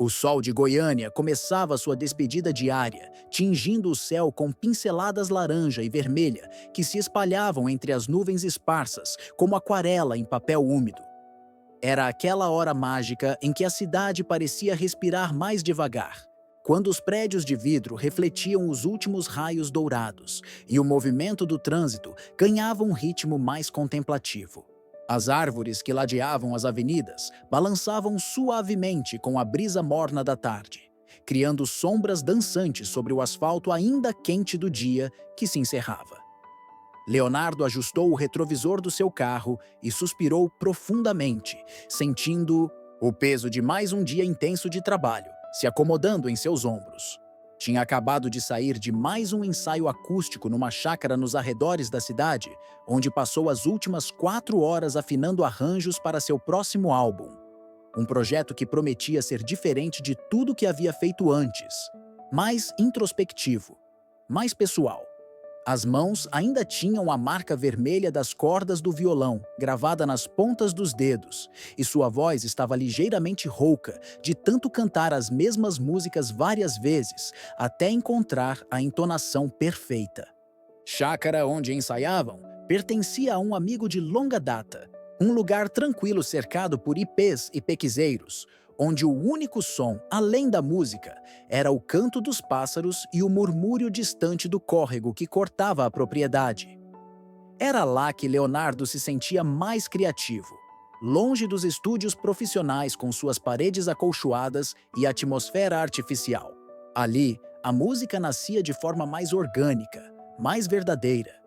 O sol de Goiânia começava sua despedida diária, tingindo o céu com pinceladas laranja e vermelha que se espalhavam entre as nuvens esparsas, como aquarela em papel úmido. Era aquela hora mágica em que a cidade parecia respirar mais devagar, quando os prédios de vidro refletiam os últimos raios dourados e o movimento do trânsito ganhava um ritmo mais contemplativo. As árvores que ladeavam as avenidas balançavam suavemente com a brisa morna da tarde, criando sombras dançantes sobre o asfalto ainda quente do dia que se encerrava. Leonardo ajustou o retrovisor do seu carro e suspirou profundamente, sentindo o peso de mais um dia intenso de trabalho se acomodando em seus ombros. Tinha acabado de sair de mais um ensaio acústico numa chácara nos arredores da cidade, onde passou as últimas 4 horas afinando arranjos para seu próximo álbum. Um projeto que prometia ser diferente de tudo que havia feito antes, mais introspectivo, mais pessoal. As mãos ainda tinham a marca vermelha das cordas do violão, gravada nas pontas dos dedos, e sua voz estava ligeiramente rouca, de tanto cantar as mesmas músicas várias vezes, até encontrar a entonação perfeita. Chácara onde ensaiavam pertencia a um amigo de longa data, um lugar tranquilo cercado por ipês e pequizeiros, onde o único som, além da música, era o canto dos pássaros e o murmúrio distante do córrego que cortava a propriedade. Era lá que Leonardo se sentia mais criativo, longe dos estúdios profissionais com suas paredes acolchoadas e atmosfera artificial. Ali, a música nascia de forma mais orgânica, mais verdadeira.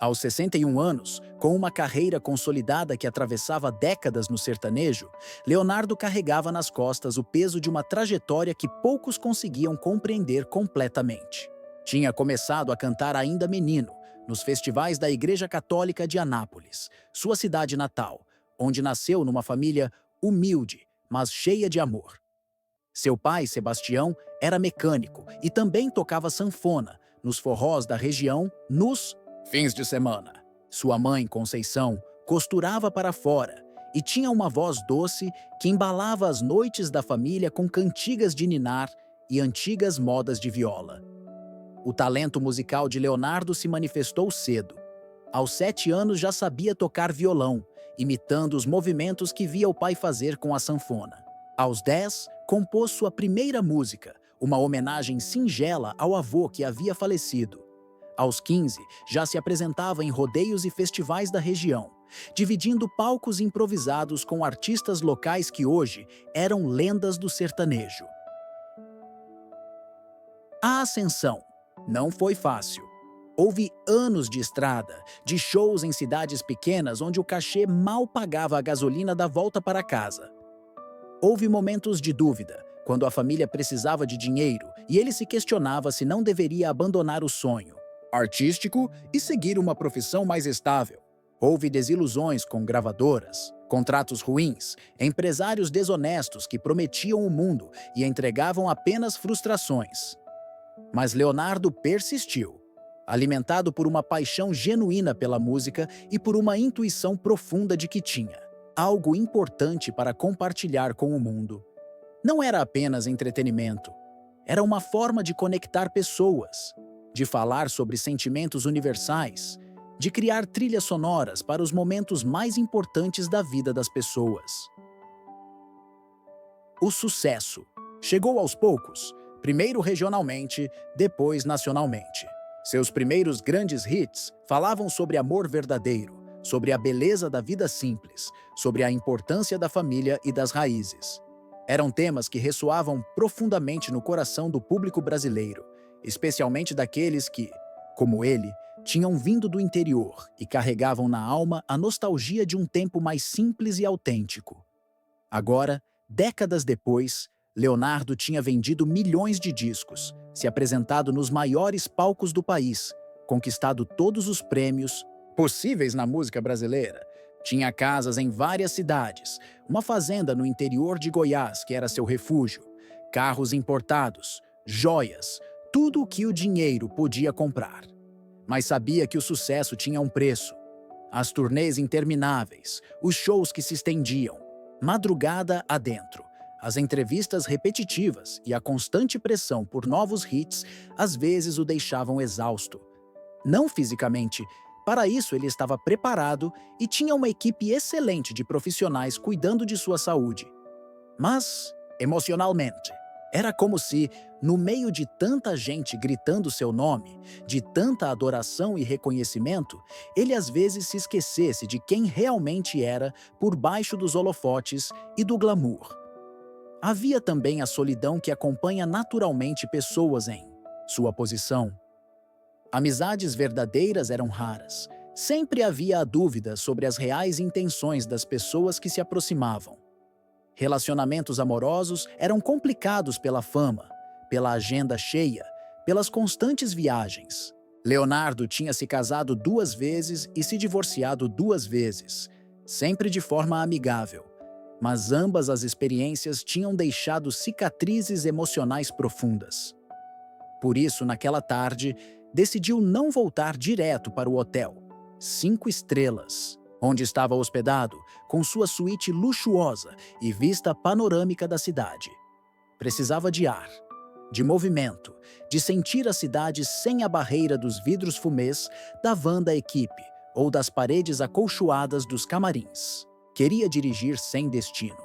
Aos 61 anos, com uma carreira consolidada que atravessava décadas no sertanejo, Leonardo carregava nas costas o peso de uma trajetória que poucos conseguiam compreender completamente. Tinha começado a cantar ainda menino, nos festivais da Igreja Católica de Anápolis, sua cidade natal, onde nasceu numa família humilde, mas cheia de amor. Seu pai, Sebastião, era mecânico e também tocava sanfona, nos forrós da região, nos fins de semana. Sua mãe, Conceição, costurava para fora e tinha uma voz doce que embalava as noites da família com cantigas de ninar e antigas modas de viola. O talento musical de Leonardo se manifestou cedo. Aos 7 anos já sabia tocar violão, imitando os movimentos que via o pai fazer com a sanfona. Aos 10, compôs sua primeira música, uma homenagem singela ao avô que havia falecido. Aos 15, já se apresentava em rodeios e festivais da região, dividindo palcos improvisados com artistas locais que hoje eram lendas do sertanejo. A ascensão não foi fácil. Houve anos de estrada, de shows em cidades pequenas onde o cachê mal pagava a gasolina da volta para casa. Houve momentos de dúvida, quando a família precisava de dinheiro e ele se questionava se não deveria abandonar o sonho artístico e seguir uma profissão mais estável. Houve desilusões com gravadoras, contratos ruins, empresários desonestos que prometiam o mundo e entregavam apenas frustrações. Mas Leonardo persistiu, alimentado por uma paixão genuína pela música e por uma intuição profunda de que tinha algo importante para compartilhar com o mundo. Não era apenas entretenimento, era uma forma de conectar pessoas, de falar sobre sentimentos universais, de criar trilhas sonoras para os momentos mais importantes da vida das pessoas. O sucesso chegou aos poucos, primeiro regionalmente, depois nacionalmente. Seus primeiros grandes hits falavam sobre amor verdadeiro, sobre a beleza da vida simples, sobre a importância da família e das raízes. Eram temas que ressoavam profundamente no coração do público brasileiro, especialmente daqueles que, como ele, tinham vindo do interior e carregavam na alma a nostalgia de um tempo mais simples e autêntico. Agora, décadas depois, Leonardo tinha vendido milhões de discos, se apresentado nos maiores palcos do país, conquistado todos os prêmios possíveis na música brasileira. Tinha casas em várias cidades, uma fazenda no interior de Goiás que era seu refúgio, carros importados, joias, tudo o que o dinheiro podia comprar. Mas sabia que o sucesso tinha um preço. As turnês intermináveis, os shows que se estendiam, madrugada adentro, As entrevistas repetitivas e a constante pressão por novos hits às vezes o deixavam exausto. Não fisicamente, para isso ele estava preparado e tinha uma equipe excelente de profissionais cuidando de sua saúde. Mas, emocionalmente, era como se, no meio de tanta gente gritando seu nome, de tanta adoração e reconhecimento, ele às vezes se esquecesse de quem realmente era por baixo dos holofotes e do glamour. Havia também a solidão que acompanha naturalmente pessoas em sua posição. Amizades verdadeiras eram raras. Sempre havia a dúvida sobre as reais intenções das pessoas que se aproximavam. Relacionamentos amorosos eram complicados pela fama, pela agenda cheia, pelas constantes viagens. Leonardo tinha se casado 2 vezes e se divorciado 2 vezes, sempre de forma amigável. Mas ambas as experiências tinham deixado cicatrizes emocionais profundas. Por isso, naquela tarde, decidiu não voltar direto para o hotel, 5 estrelas, onde estava hospedado, com sua suíte luxuosa e vista panorâmica da cidade. Precisava de ar, de movimento, de sentir a cidade sem a barreira dos vidros fumês da van da equipe ou das paredes acolchoadas dos camarins. Queria dirigir sem destino,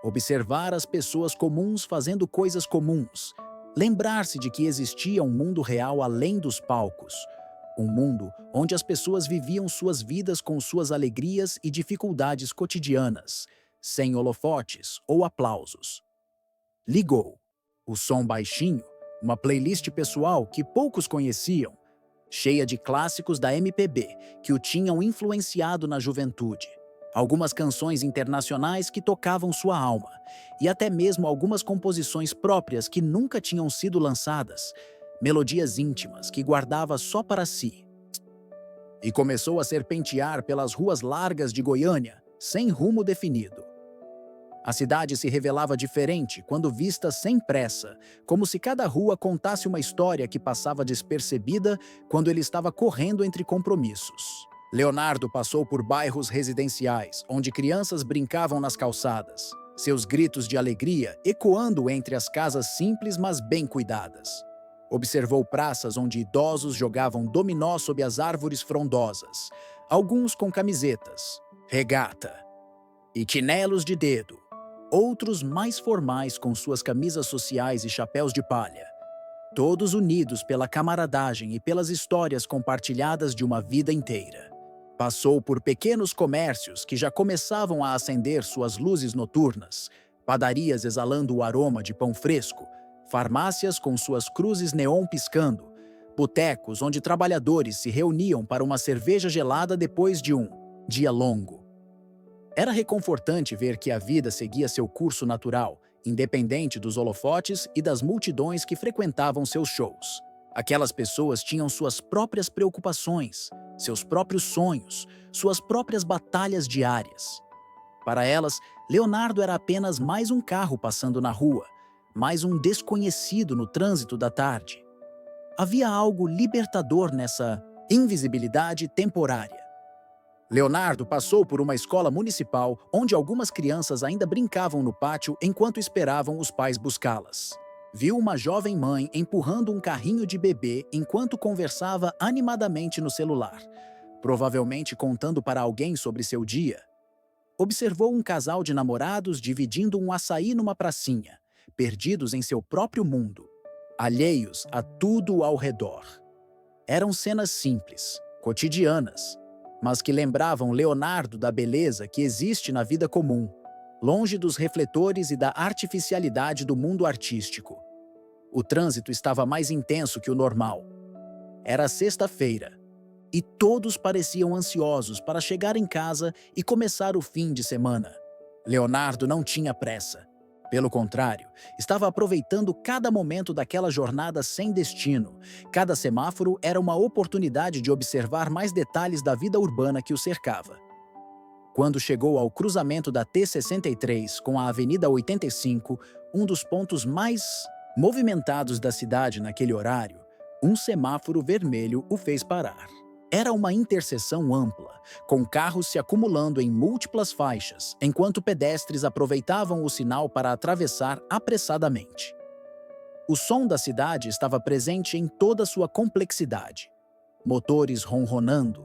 observar as pessoas comuns fazendo coisas comuns, lembrar-se de que existia um mundo real além dos palcos, um mundo onde as pessoas viviam suas vidas com suas alegrias e dificuldades cotidianas, sem holofotes ou aplausos. Ligou. O som baixinho, uma playlist pessoal que poucos conheciam, cheia de clássicos da MPB que o tinham influenciado na juventude. Algumas canções internacionais que tocavam sua alma, e até mesmo algumas composições próprias que nunca tinham sido lançadas, melodias íntimas que guardava só para si. E começou a serpentear pelas ruas largas de Goiânia, sem rumo definido. A cidade se revelava diferente quando vista sem pressa, como se cada rua contasse uma história que passava despercebida quando ele estava correndo entre compromissos. Leonardo passou por bairros residenciais, onde crianças brincavam nas calçadas, seus gritos de alegria ecoando entre as casas simples mas bem cuidadas. Observou praças onde idosos jogavam dominó sob as árvores frondosas, alguns com camisetas, regata e chinelos de dedo, outros mais formais com suas camisas sociais e chapéus de palha, todos unidos pela camaradagem e pelas histórias compartilhadas de uma vida inteira. Passou por pequenos comércios que já começavam a acender suas luzes noturnas, padarias exalando o aroma de pão fresco, farmácias com suas cruzes neon piscando, botecos onde trabalhadores se reuniam para uma cerveja gelada depois de um dia longo. Era reconfortante ver que a vida seguia seu curso natural, independente dos holofotes e das multidões que frequentavam seus shows. Aquelas pessoas tinham suas próprias preocupações, seus próprios sonhos, suas próprias batalhas diárias. Para elas, Leonardo era apenas mais um carro passando na rua, mais um desconhecido no trânsito da tarde. Havia algo libertador nessa invisibilidade temporária. Leonardo passou por uma escola municipal onde algumas crianças ainda brincavam no pátio enquanto esperavam os pais buscá-las. Viu uma jovem mãe empurrando um carrinho de bebê enquanto conversava animadamente no celular, provavelmente contando para alguém sobre seu dia. Observou um casal de namorados dividindo um açaí numa pracinha, perdidos em seu próprio mundo, alheios a tudo ao redor. Eram cenas simples, cotidianas, mas que lembravam Leonardo da beleza que existe na vida comum, longe dos refletores e da artificialidade do mundo artístico. O trânsito estava mais intenso que o normal. Era sexta-feira, e todos pareciam ansiosos para chegar em casa e começar o fim de semana. Leonardo não tinha pressa. Pelo contrário, estava aproveitando cada momento daquela jornada sem destino. Cada semáforo era uma oportunidade de observar mais detalhes da vida urbana que o cercava. Quando chegou ao cruzamento da T-63 com a Avenida 85, um dos pontos mais movimentados da cidade naquele horário, um semáforo vermelho o fez parar. Era uma interseção ampla, com carros se acumulando em múltiplas faixas, enquanto pedestres aproveitavam o sinal para atravessar apressadamente. O som da cidade estava presente em toda sua complexidade. Motores ronronando,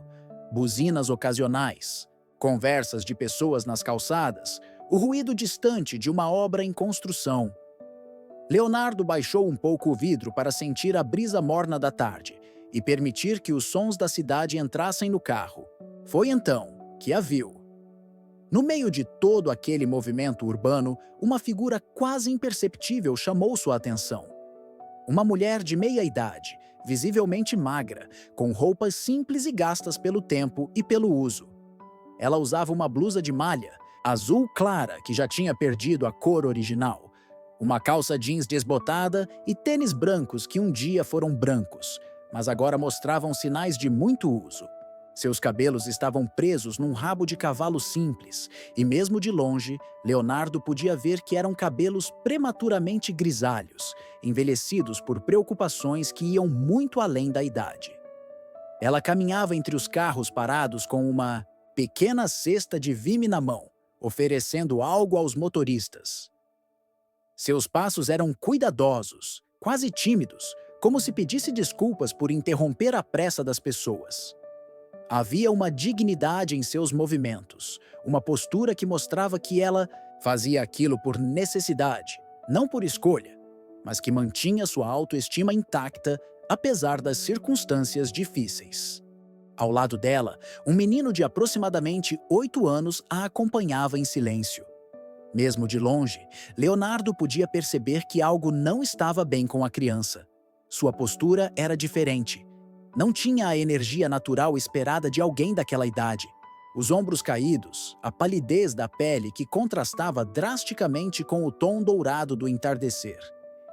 buzinas ocasionais, conversas de pessoas nas calçadas, o ruído distante de uma obra em construção. Leonardo baixou um pouco o vidro para sentir a brisa morna da tarde e permitir que os sons da cidade entrassem no carro. Foi então que a viu. No meio de todo aquele movimento urbano, uma figura quase imperceptível chamou sua atenção. Uma mulher de meia idade, visivelmente magra, com roupas simples e gastas pelo tempo e pelo uso. Ela usava uma blusa de malha, azul clara, que já tinha perdido a cor original, uma calça jeans desbotada e tênis brancos que um dia foram brancos, mas agora mostravam sinais de muito uso. Seus cabelos estavam presos num rabo de cavalo simples, e mesmo de longe, Leonardo podia ver que eram cabelos prematuramente grisalhos, envelhecidos por preocupações que iam muito além da idade. Ela caminhava entre os carros parados com uma pequena cesta de vime na mão, oferecendo algo aos motoristas. Seus passos eram cuidadosos, quase tímidos, como se pedisse desculpas por interromper a pressa das pessoas. Havia uma dignidade em seus movimentos, uma postura que mostrava que ela fazia aquilo por necessidade, não por escolha, mas que mantinha sua autoestima intacta apesar das circunstâncias difíceis. Ao lado dela, um menino de aproximadamente 8 anos a acompanhava em silêncio. Mesmo de longe, Leonardo podia perceber que algo não estava bem com a criança. Sua postura era diferente. Não tinha a energia natural esperada de alguém daquela idade. Os ombros caídos, a palidez da pele que contrastava drasticamente com o tom dourado do entardecer.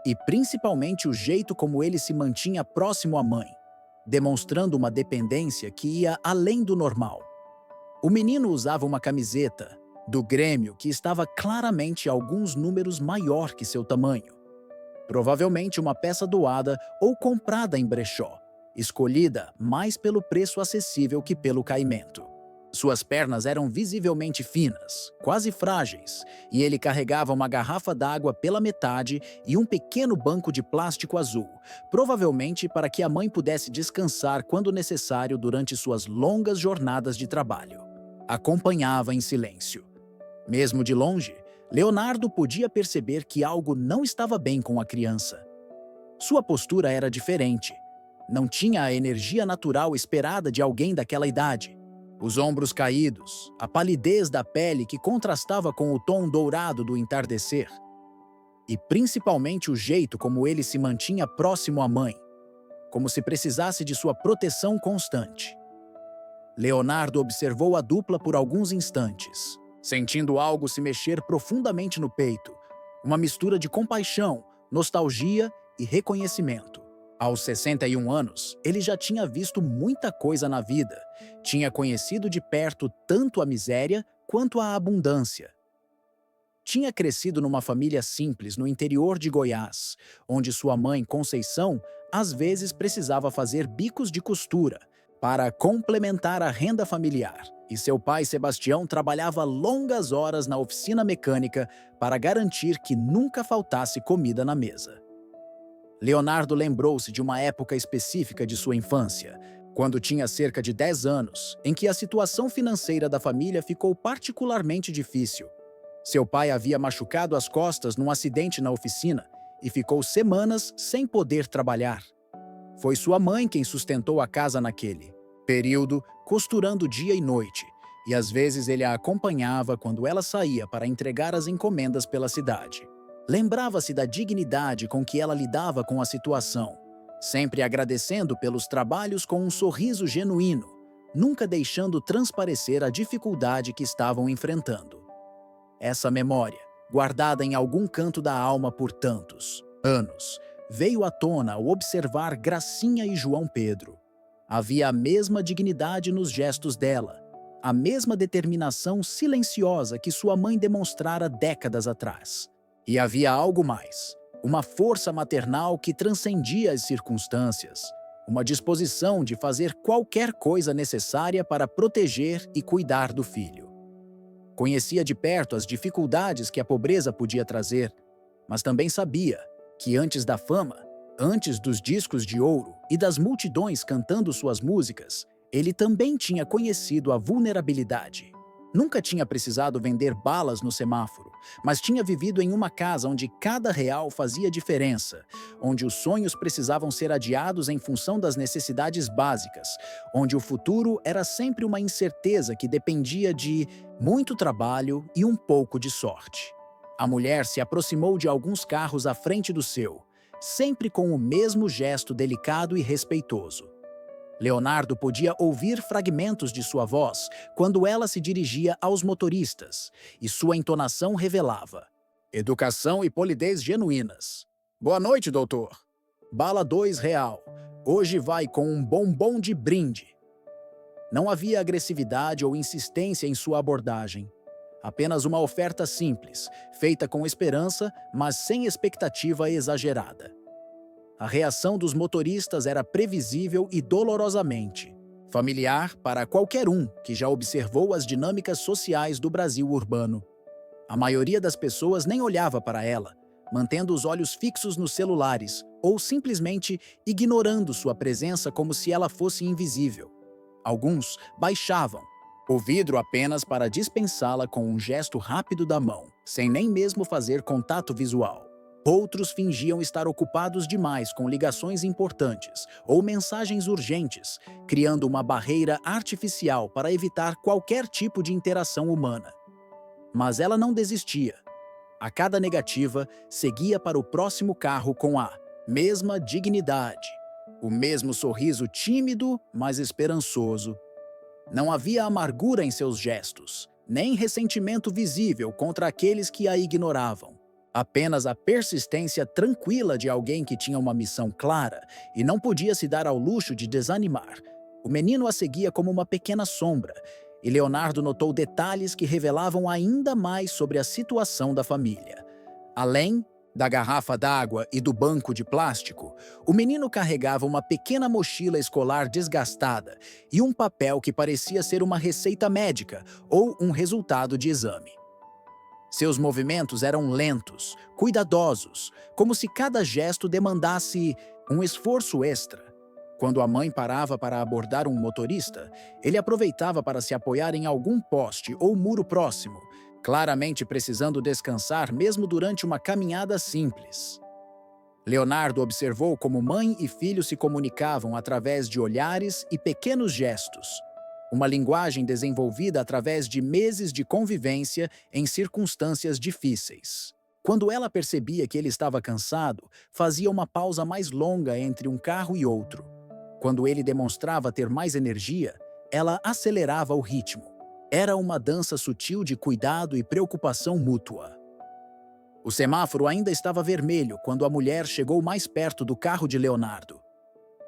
E principalmente o jeito como ele se mantinha próximo à mãe, demonstrando uma dependência que ia além do normal. O menino usava uma camiseta do Grêmio que estava claramente alguns números maior que seu tamanho. Provavelmente uma peça doada ou comprada em brechó, escolhida mais pelo preço acessível que pelo caimento. Suas pernas eram visivelmente finas, quase frágeis, e ele carregava uma garrafa d'água pela metade e um pequeno banco de plástico azul, provavelmente para que a mãe pudesse descansar quando necessário durante suas longas jornadas de trabalho. Acompanhava em silêncio. Mesmo de longe, Leonardo podia perceber que algo não estava bem com a criança. Sua postura era diferente. Não tinha a energia natural esperada de alguém daquela idade. Os ombros caídos, a palidez da pele que contrastava com o tom dourado do entardecer. E principalmente o jeito como ele se mantinha próximo à mãe, como se precisasse de sua proteção constante. Leonardo observou a dupla por alguns instantes, sentindo algo se mexer profundamente no peito, uma mistura de compaixão, nostalgia e reconhecimento. Aos 61 anos, ele já tinha visto muita coisa na vida, tinha conhecido de perto tanto a miséria quanto a abundância. Tinha crescido numa família simples no interior de Goiás, onde sua mãe, Conceição, às vezes precisava fazer bicos de costura para complementar a renda familiar, e seu pai, Sebastião, trabalhava longas horas na oficina mecânica para garantir que nunca faltasse comida na mesa. Leonardo lembrou-se de uma época específica de sua infância, quando tinha cerca de 10 anos, em que a situação financeira da família ficou particularmente difícil. Seu pai havia machucado as costas num acidente na oficina e ficou semanas sem poder trabalhar. Foi sua mãe quem sustentou a casa naquele período, costurando dia e noite, e às vezes ele a acompanhava quando ela saía para entregar as encomendas pela cidade. Lembrava-se da dignidade com que ela lidava com a situação, sempre agradecendo pelos trabalhos com um sorriso genuíno, nunca deixando transparecer a dificuldade que estavam enfrentando. Essa memória, guardada em algum canto da alma por tantos anos, veio à tona ao observar Gracinha e João Pedro. Havia a mesma dignidade nos gestos dela, a mesma determinação silenciosa que sua mãe demonstrara décadas atrás. E havia algo mais, uma força maternal que transcendia as circunstâncias, uma disposição de fazer qualquer coisa necessária para proteger e cuidar do filho. Conhecia de perto as dificuldades que a pobreza podia trazer, mas também sabia que antes da fama, antes dos discos de ouro e das multidões cantando suas músicas, ele também tinha conhecido a vulnerabilidade. Nunca tinha precisado vender balas no semáforo, mas tinha vivido em uma casa onde cada real fazia diferença, onde os sonhos precisavam ser adiados em função das necessidades básicas, onde o futuro era sempre uma incerteza que dependia de muito trabalho e um pouco de sorte. A mulher se aproximou de alguns carros à frente do seu, sempre com o mesmo gesto delicado e respeitoso. Leonardo podia ouvir fragmentos de sua voz quando ela se dirigia aos motoristas, e sua entonação revelava educação e polidez genuínas. Boa noite, doutor. Bala R$ 2. Hoje vai com um bombom de brinde. Não havia agressividade ou insistência em sua abordagem. Apenas uma oferta simples, feita com esperança, mas sem expectativa exagerada. A reação dos motoristas era previsível e dolorosamente familiar para qualquer um que já observou as dinâmicas sociais do Brasil urbano. A maioria das pessoas nem olhava para ela, mantendo os olhos fixos nos celulares ou simplesmente ignorando sua presença como se ela fosse invisível. Alguns baixavam o vidro apenas para dispensá-la com um gesto rápido da mão, sem nem mesmo fazer contato visual. Outros fingiam estar ocupados demais com ligações importantes ou mensagens urgentes, criando uma barreira artificial para evitar qualquer tipo de interação humana. Mas ela não desistia. A cada negativa, seguia para o próximo carro com a mesma dignidade, o mesmo sorriso tímido, mas esperançoso. Não havia amargura em seus gestos, nem ressentimento visível contra aqueles que a ignoravam. Apenas a persistência tranquila de alguém que tinha uma missão clara e não podia se dar ao luxo de desanimar. O menino a seguia como uma pequena sombra, e Leonardo notou detalhes que revelavam ainda mais sobre a situação da família. Além da garrafa d'água e do banco de plástico, o menino carregava uma pequena mochila escolar desgastada e um papel que parecia ser uma receita médica ou um resultado de exame. Seus movimentos eram lentos, cuidadosos, como se cada gesto demandasse um esforço extra. Quando a mãe parava para abordar um motorista, ele aproveitava para se apoiar em algum poste ou muro próximo, claramente precisando descansar mesmo durante uma caminhada simples. Leonardo observou como mãe e filho se comunicavam através de olhares e pequenos gestos, uma linguagem desenvolvida através de meses de convivência em circunstâncias difíceis. Quando ela percebia que ele estava cansado, fazia uma pausa mais longa entre um carro e outro. Quando ele demonstrava ter mais energia, ela acelerava o ritmo. Era uma dança sutil de cuidado e preocupação mútua. O semáforo ainda estava vermelho quando a mulher chegou mais perto do carro de Leonardo.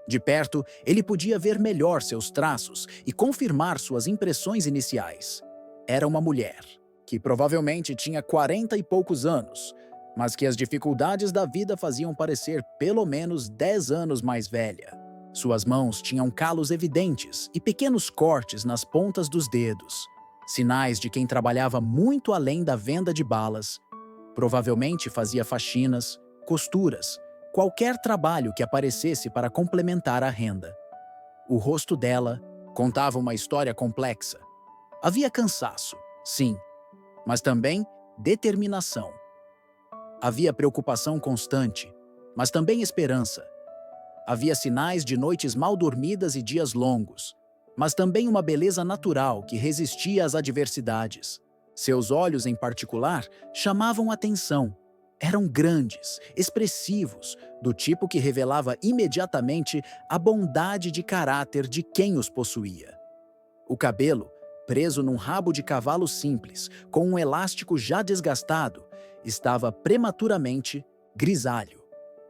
De perto, ele podia ver melhor seus traços e confirmar suas impressões iniciais. Era uma mulher, que provavelmente tinha 40 e poucos anos, mas que as dificuldades da vida faziam parecer pelo menos 10 anos mais velha. Suas mãos tinham calos evidentes e pequenos cortes nas pontas dos dedos, sinais de quem trabalhava muito além da venda de balas. Provavelmente fazia faxinas, costuras, qualquer trabalho que aparecesse para complementar a renda. O rosto dela contava uma história complexa. Havia cansaço, sim, mas também determinação. Havia preocupação constante, mas também esperança. Havia sinais de noites mal dormidas e dias longos, mas também uma beleza natural que resistia às adversidades. Seus olhos, em particular, chamavam atenção. Eram grandes, expressivos, do tipo que revelava imediatamente a bondade de caráter de quem os possuía. O cabelo, preso num rabo de cavalo simples, com um elástico já desgastado, estava prematuramente grisalho.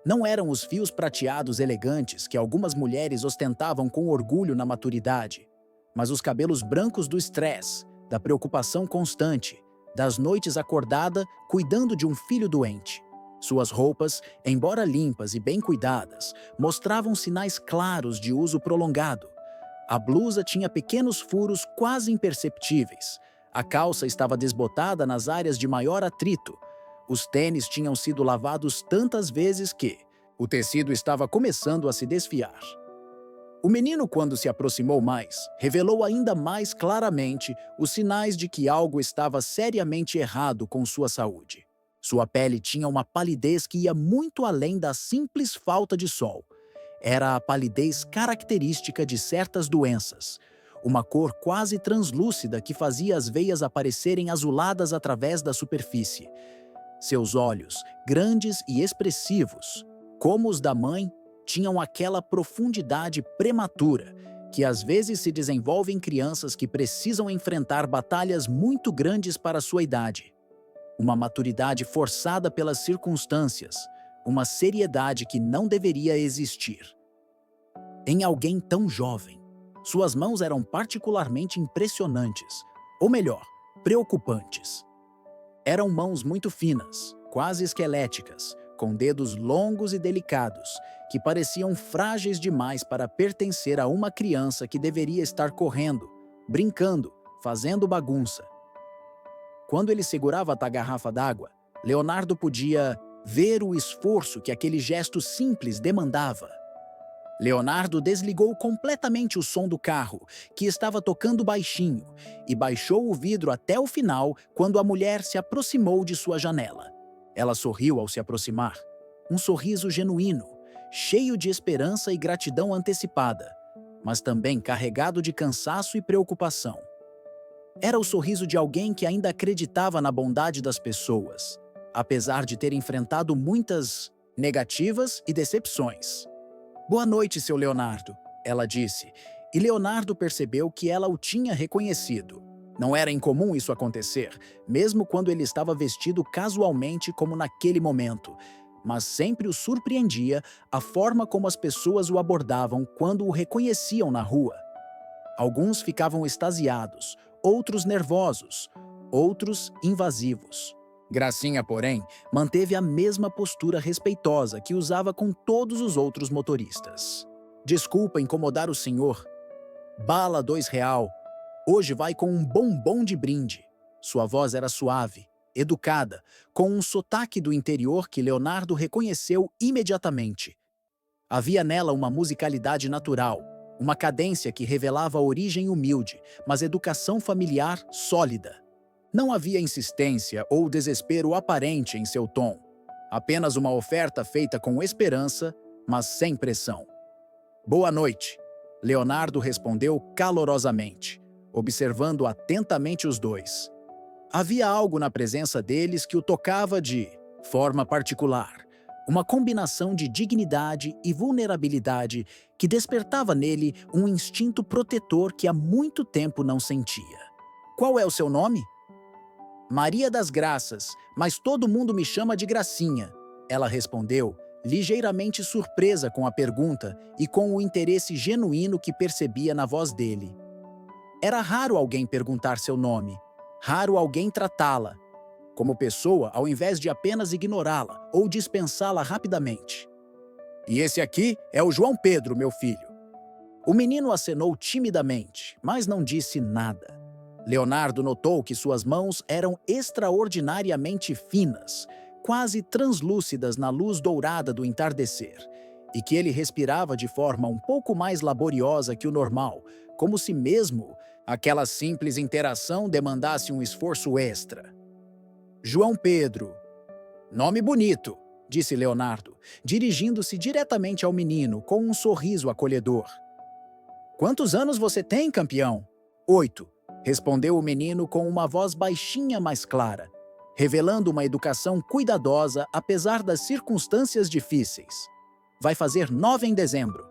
Não eram os fios prateados elegantes que algumas mulheres ostentavam com orgulho na maturidade, mas os cabelos brancos do estresse, da preocupação constante, das noites acordada cuidando de um filho doente. Suas roupas, embora limpas e bem cuidadas, mostravam sinais claros de uso prolongado. A blusa tinha pequenos furos quase imperceptíveis. A calça estava desbotada nas áreas de maior atrito. Os tênis tinham sido lavados tantas vezes que o tecido estava começando a se desfiar. O menino, quando se aproximou mais, revelou ainda mais claramente os sinais de que algo estava seriamente errado com sua saúde. Sua pele tinha uma palidez que ia muito além da simples falta de sol. Era a palidez característica de certas doenças, uma cor quase translúcida que fazia as veias aparecerem azuladas através da superfície. Seus olhos, grandes e expressivos, como os da mãe, tinham aquela profundidade prematura que às vezes se desenvolve em crianças que precisam enfrentar batalhas muito grandes para sua idade. Uma maturidade forçada pelas circunstâncias, uma seriedade que não deveria existir. Em alguém tão jovem, suas mãos eram particularmente impressionantes, ou melhor, preocupantes. Eram mãos muito finas, quase esqueléticas, com dedos longos e delicados, que pareciam frágeis demais para pertencer a uma criança que deveria estar correndo, brincando, fazendo bagunça. Quando ele segurava a garrafa d'água, Leonardo podia ver o esforço que aquele gesto simples demandava. Leonardo desligou completamente o som do carro, que estava tocando baixinho, e baixou o vidro até o final quando a mulher se aproximou de sua janela. Ela sorriu ao se aproximar, um sorriso genuíno, cheio de esperança e gratidão antecipada, mas também carregado de cansaço e preocupação. Era o sorriso de alguém que ainda acreditava na bondade das pessoas, apesar de ter enfrentado muitas negativas e decepções. "Boa noite, seu Leonardo", ela disse, e Leonardo percebeu que ela o tinha reconhecido. Não era incomum isso acontecer, mesmo quando ele estava vestido casualmente como naquele momento, mas sempre o surpreendia a forma como as pessoas o abordavam quando o reconheciam na rua. Alguns ficavam extasiados, outros nervosos, outros invasivos. Gracinha, porém, manteve a mesma postura respeitosa que usava com todos os outros motoristas. "Desculpa incomodar o senhor. Bala R$ 2. Hoje vai com um bombom de brinde." Sua voz era suave, educada, com um sotaque do interior que Leonardo reconheceu imediatamente. Havia nela uma musicalidade natural, uma cadência que revelava origem humilde, mas educação familiar sólida. Não havia insistência ou desespero aparente em seu tom, apenas uma oferta feita com esperança, mas sem pressão. "Boa noite", Leonardo respondeu calorosamente, observando atentamente os dois. Havia algo na presença deles que o tocava de forma particular, uma combinação de dignidade e vulnerabilidade que despertava nele um instinto protetor que há muito tempo não sentia. "Qual é o seu nome?" "Maria das Graças, mas todo mundo me chama de Gracinha", ela respondeu, ligeiramente surpresa com a pergunta e com o interesse genuíno que percebia na voz dele. Era raro alguém perguntar seu nome, raro alguém tratá-la como pessoa ao invés de apenas ignorá-la ou dispensá-la rapidamente. "E esse aqui é o João Pedro, meu filho." O menino acenou timidamente, mas não disse nada. Leonardo notou que suas mãos eram extraordinariamente finas, quase translúcidas na luz dourada do entardecer, e que ele respirava de forma um pouco mais laboriosa que o normal, como se mesmo aquela simples interação demandasse um esforço extra. "João Pedro." "Nome bonito", disse Leonardo, dirigindo-se diretamente ao menino com um sorriso acolhedor. "Quantos anos você tem, campeão?" "8", respondeu o menino com uma voz baixinha, mas clara, revelando uma educação cuidadosa apesar das circunstâncias difíceis. "Vai fazer 9 em dezembro."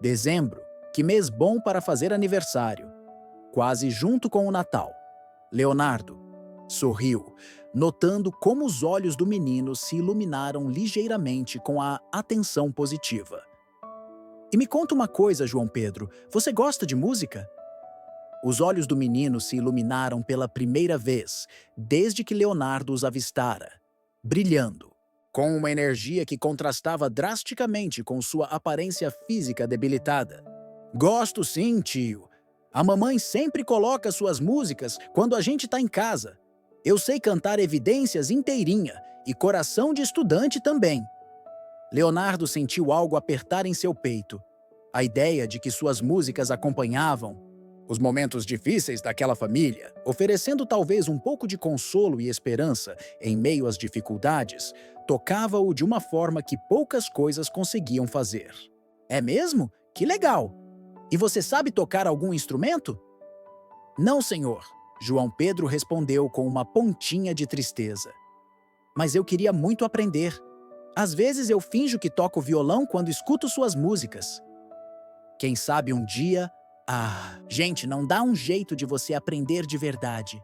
"Dezembro, que mês bom para fazer aniversário. Quase junto com o Natal." Leonardo sorriu, notando como os olhos do menino se iluminaram ligeiramente com a atenção positiva. "E me conta uma coisa, João Pedro, você gosta de música?" Os olhos do menino se iluminaram pela primeira vez, desde que Leonardo os avistara, brilhando. com uma energia que contrastava drasticamente com sua aparência física debilitada. Gosto sim, tio. A mamãe sempre coloca suas músicas quando a gente tá em casa. Eu sei cantar Evidências inteirinha e Coração de Estudante também. Leonardo sentiu algo apertar em seu peito. A ideia de que suas músicas acompanhavam os momentos difíceis daquela família, oferecendo talvez um pouco de consolo e esperança em meio às dificuldades, tocava-o de uma forma que poucas coisas conseguiam fazer. É mesmo? Que legal! E você sabe tocar algum instrumento? Não, senhor, João Pedro respondeu com uma pontinha de tristeza. Mas eu queria muito aprender. Às vezes eu finjo que toco violão quando escuto suas músicas. Quem sabe um dia... gente, não dá um jeito de você aprender de verdade.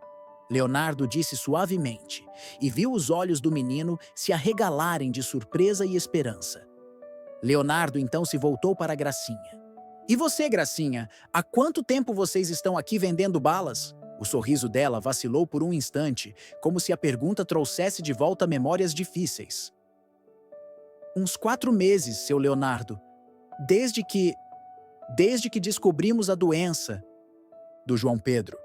Leonardo disse suavemente, e viu os olhos do menino se arregalarem de surpresa e esperança. Leonardo então se voltou para Gracinha. E você, Gracinha, há quanto tempo vocês estão aqui vendendo balas? O sorriso dela vacilou por um instante, como se a pergunta trouxesse de volta memórias difíceis. Uns 4 meses, seu Leonardo. Desde que descobrimos a doença do João Pedro.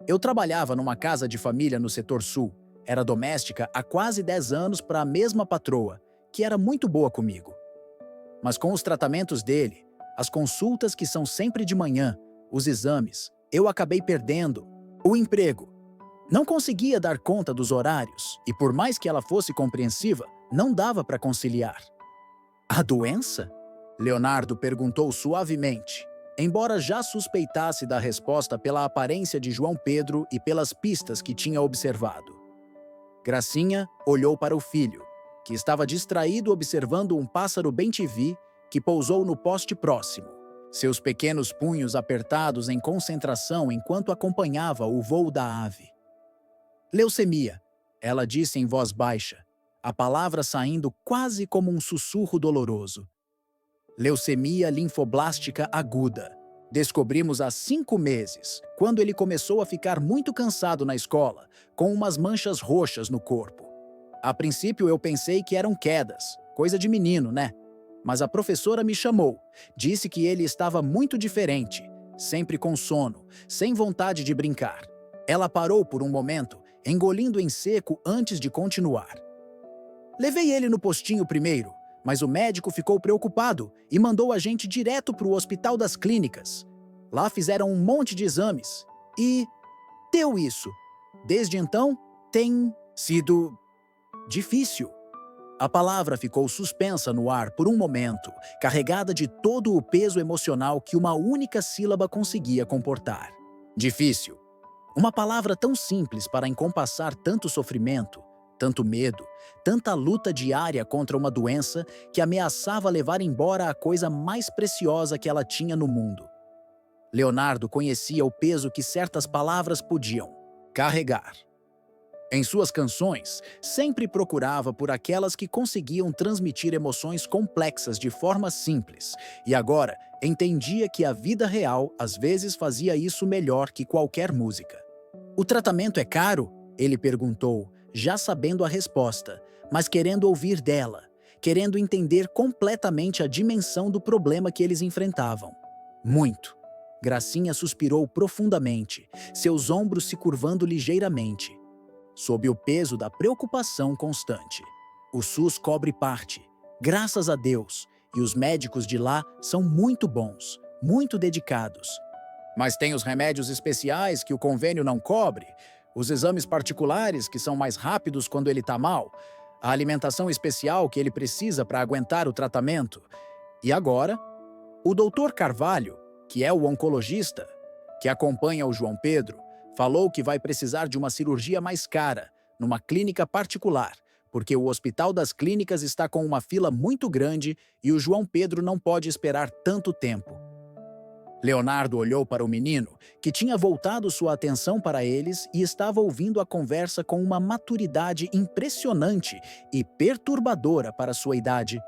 Eu trabalhava numa casa de família no setor sul. Era doméstica há quase 10 anos para a mesma patroa, que era muito boa comigo. Mas com os tratamentos dele, as consultas que são sempre de manhã, os exames, eu acabei perdendo o emprego. Não conseguia dar conta dos horários e, por mais que ela fosse compreensiva, não dava para conciliar. A doença? Leonardo perguntou suavemente, embora já suspeitasse da resposta pela aparência de João Pedro e pelas pistas que tinha observado. Gracinha olhou para o filho, que estava distraído observando um pássaro bem-te-vi que pousou no poste próximo, seus pequenos punhos apertados em concentração enquanto acompanhava o voo da ave. Leucemia, ela disse em voz baixa, a palavra saindo quase como um sussurro doloroso. Leucemia linfoblástica aguda. Descobrimos há 5 meses, quando ele começou a ficar muito cansado na escola, com umas manchas roxas no corpo. A princípio eu pensei que eram quedas, coisa de menino, né? Mas a professora me chamou, disse que ele estava muito diferente, sempre com sono, sem vontade de brincar. Ela parou por um momento, engolindo em seco antes de continuar. Levei ele no postinho primeiro, mas o médico ficou preocupado e mandou a gente direto para o Hospital das Clínicas. Lá fizeram um monte de exames e deu isso. Desde então, tem sido difícil. A palavra ficou suspensa no ar por um momento, carregada de todo o peso emocional que uma única sílaba conseguia comportar. Difícil. Uma palavra tão simples para encompassar tanto sofrimento, tanto medo, tanta luta diária contra uma doença que ameaçava levar embora a coisa mais preciosa que ela tinha no mundo. Leonardo conhecia o peso que certas palavras podiam carregar. Em suas canções, sempre procurava por aquelas que conseguiam transmitir emoções complexas de forma simples, e agora entendia que a vida real às vezes fazia isso melhor que qualquer música. O tratamento é caro? Ele perguntou, já sabendo a resposta, mas querendo ouvir dela, querendo entender completamente a dimensão do problema que eles enfrentavam. Muito. Gracinha suspirou profundamente, seus ombros se curvando ligeiramente, sob o peso da preocupação constante. O SUS cobre parte, graças a Deus, e os médicos de lá são muito bons, muito dedicados. Mas tem os remédios especiais que o convênio não cobre, os exames particulares que são mais rápidos quando ele está mal, a alimentação especial que ele precisa para aguentar o tratamento. E agora, o Dr. Carvalho, que é o oncologista, que acompanha o João Pedro, falou que vai precisar de uma cirurgia mais cara, numa clínica particular, porque o Hospital das Clínicas está com uma fila muito grande e o João Pedro não pode esperar tanto tempo. Leonardo olhou para o menino, que tinha voltado sua atenção para eles e estava ouvindo a conversa com uma maturidade impressionante e perturbadora para sua idade.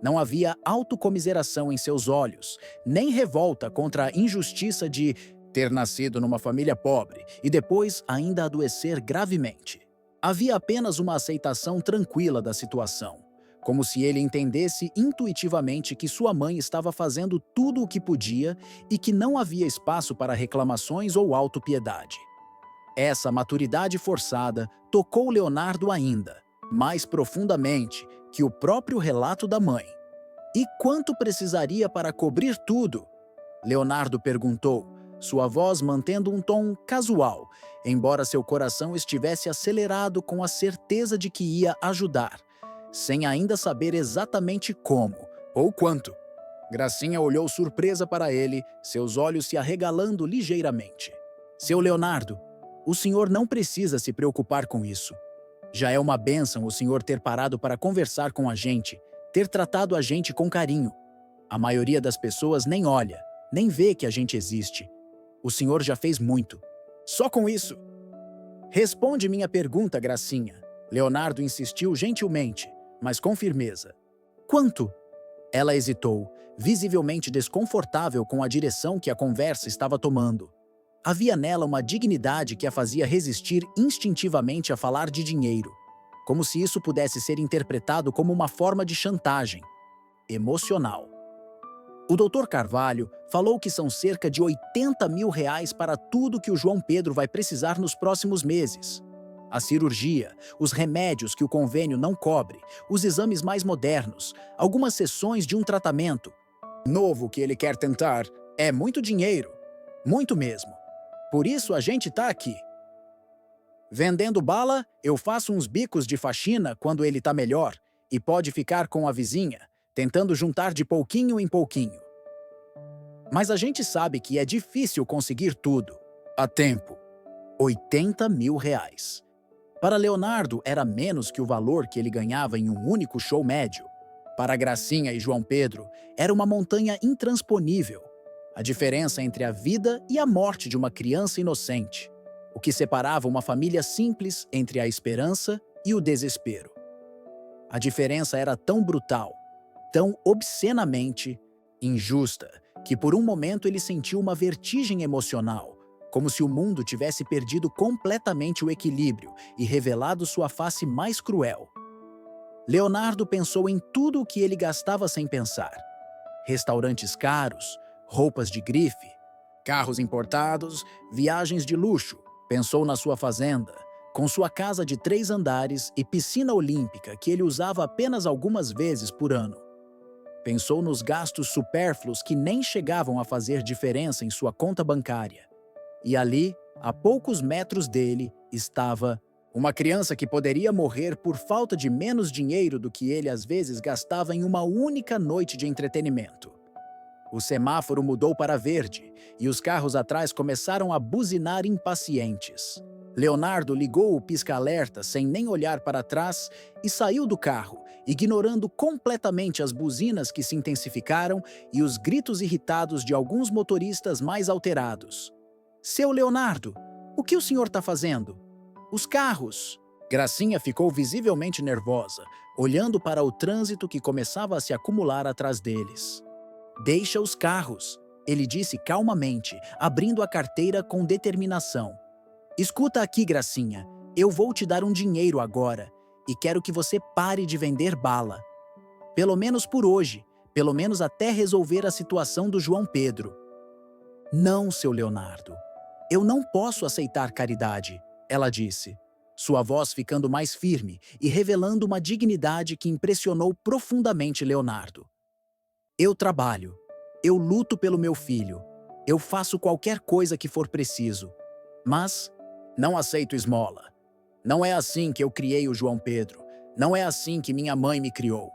Não havia autocomiseração em seus olhos, nem revolta contra a injustiça de ter nascido numa família pobre e depois ainda adoecer gravemente. Havia apenas uma aceitação tranquila da situação, como se ele entendesse intuitivamente que sua mãe estava fazendo tudo o que podia e que não havia espaço para reclamações ou autopiedade. Essa maturidade forçada tocou Leonardo ainda, mais profundamente que o próprio relato da mãe. E quanto precisaria para cobrir tudo? Leonardo perguntou, sua voz mantendo um tom casual, embora seu coração estivesse acelerado com a certeza de que ia ajudar, sem ainda saber exatamente como ou quanto. Gracinha olhou surpresa para ele, seus olhos se arregalando ligeiramente. Seu Leonardo, o senhor não precisa se preocupar com isso. Já é uma bênção o senhor ter parado para conversar com a gente, ter tratado a gente com carinho. A maioria das pessoas nem olha, nem vê que a gente existe. O senhor já fez muito. Só com isso. Responde minha pergunta, Gracinha. Leonardo insistiu gentilmente, mas com firmeza. Quanto? Ela hesitou, visivelmente desconfortável com a direção que a conversa estava tomando. Havia nela uma dignidade que a fazia resistir instintivamente a falar de dinheiro, como se isso pudesse ser interpretado como uma forma de chantagem emocional. O Dr. Carvalho falou que são cerca de R$ 80 mil para tudo que o João Pedro vai precisar nos próximos meses. A cirurgia, os remédios que o convênio não cobre, os exames mais modernos, algumas sessões de um tratamento novo que ele quer tentar. É muito dinheiro. Muito mesmo. Por isso a gente tá aqui. Vendendo bala, eu faço uns bicos de faxina quando ele tá melhor e pode ficar com a vizinha, tentando juntar de pouquinho em pouquinho. Mas a gente sabe que é difícil conseguir tudo a tempo. R$ 80 mil. Para Leonardo era menos que o valor que ele ganhava em um único show médio. Para Gracinha e João Pedro, era uma montanha intransponível. A diferença entre a vida e a morte de uma criança inocente. O que separava uma família simples entre a esperança e o desespero. A diferença era tão brutal, tão obscenamente injusta, que por um momento ele sentiu uma vertigem emocional, como se o mundo tivesse perdido completamente o equilíbrio e revelado sua face mais cruel. Leonardo pensou em tudo o que ele gastava sem pensar. Restaurantes caros, roupas de grife, carros importados, viagens de luxo. Pensou na sua fazenda, com sua casa de 3 andares e piscina olímpica que ele usava apenas algumas vezes por ano. Pensou nos gastos supérfluos que nem chegavam a fazer diferença em sua conta bancária. E ali, a poucos metros dele, estava uma criança que poderia morrer por falta de menos dinheiro do que ele às vezes gastava em uma única noite de entretenimento. O semáforo mudou para verde e os carros atrás começaram a buzinar impacientes. Leonardo ligou o pisca-alerta sem nem olhar para trás e saiu do carro, ignorando completamente as buzinas que se intensificaram e os gritos irritados de alguns motoristas mais alterados. Seu Leonardo, o que o senhor está fazendo? Os carros! Gracinha ficou visivelmente nervosa, olhando para o trânsito que começava a se acumular atrás deles. Deixa os carros, ele disse calmamente, abrindo a carteira com determinação. Escuta aqui, Gracinha, eu vou te dar um dinheiro agora e quero que você pare de vender bala. Pelo menos por hoje, pelo menos até resolver a situação do João Pedro. Não, seu Leonardo, eu não posso aceitar caridade, ela disse, sua voz ficando mais firme e revelando uma dignidade que impressionou profundamente Leonardo. Eu trabalho, eu luto pelo meu filho, eu faço qualquer coisa que for preciso, mas não aceito esmola. Não é assim que eu criei o João Pedro, não é assim que minha mãe me criou.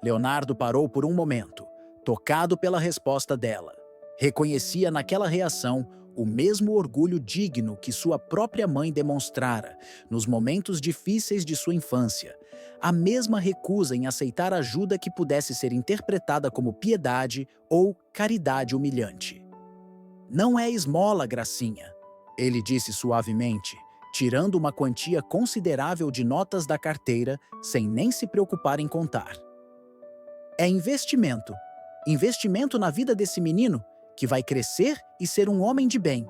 Leonardo parou por um momento, tocado pela resposta dela. Reconhecia naquela reação o mesmo orgulho digno que sua própria mãe demonstrara nos momentos difíceis de sua infância, a mesma recusa em aceitar ajuda que pudesse ser interpretada como piedade ou caridade humilhante. Não é esmola, Gracinha, ele disse suavemente, tirando uma quantia considerável de notas da carteira sem nem se preocupar em contar. É investimento. Investimento na vida desse menino, que vai crescer e ser um homem de bem.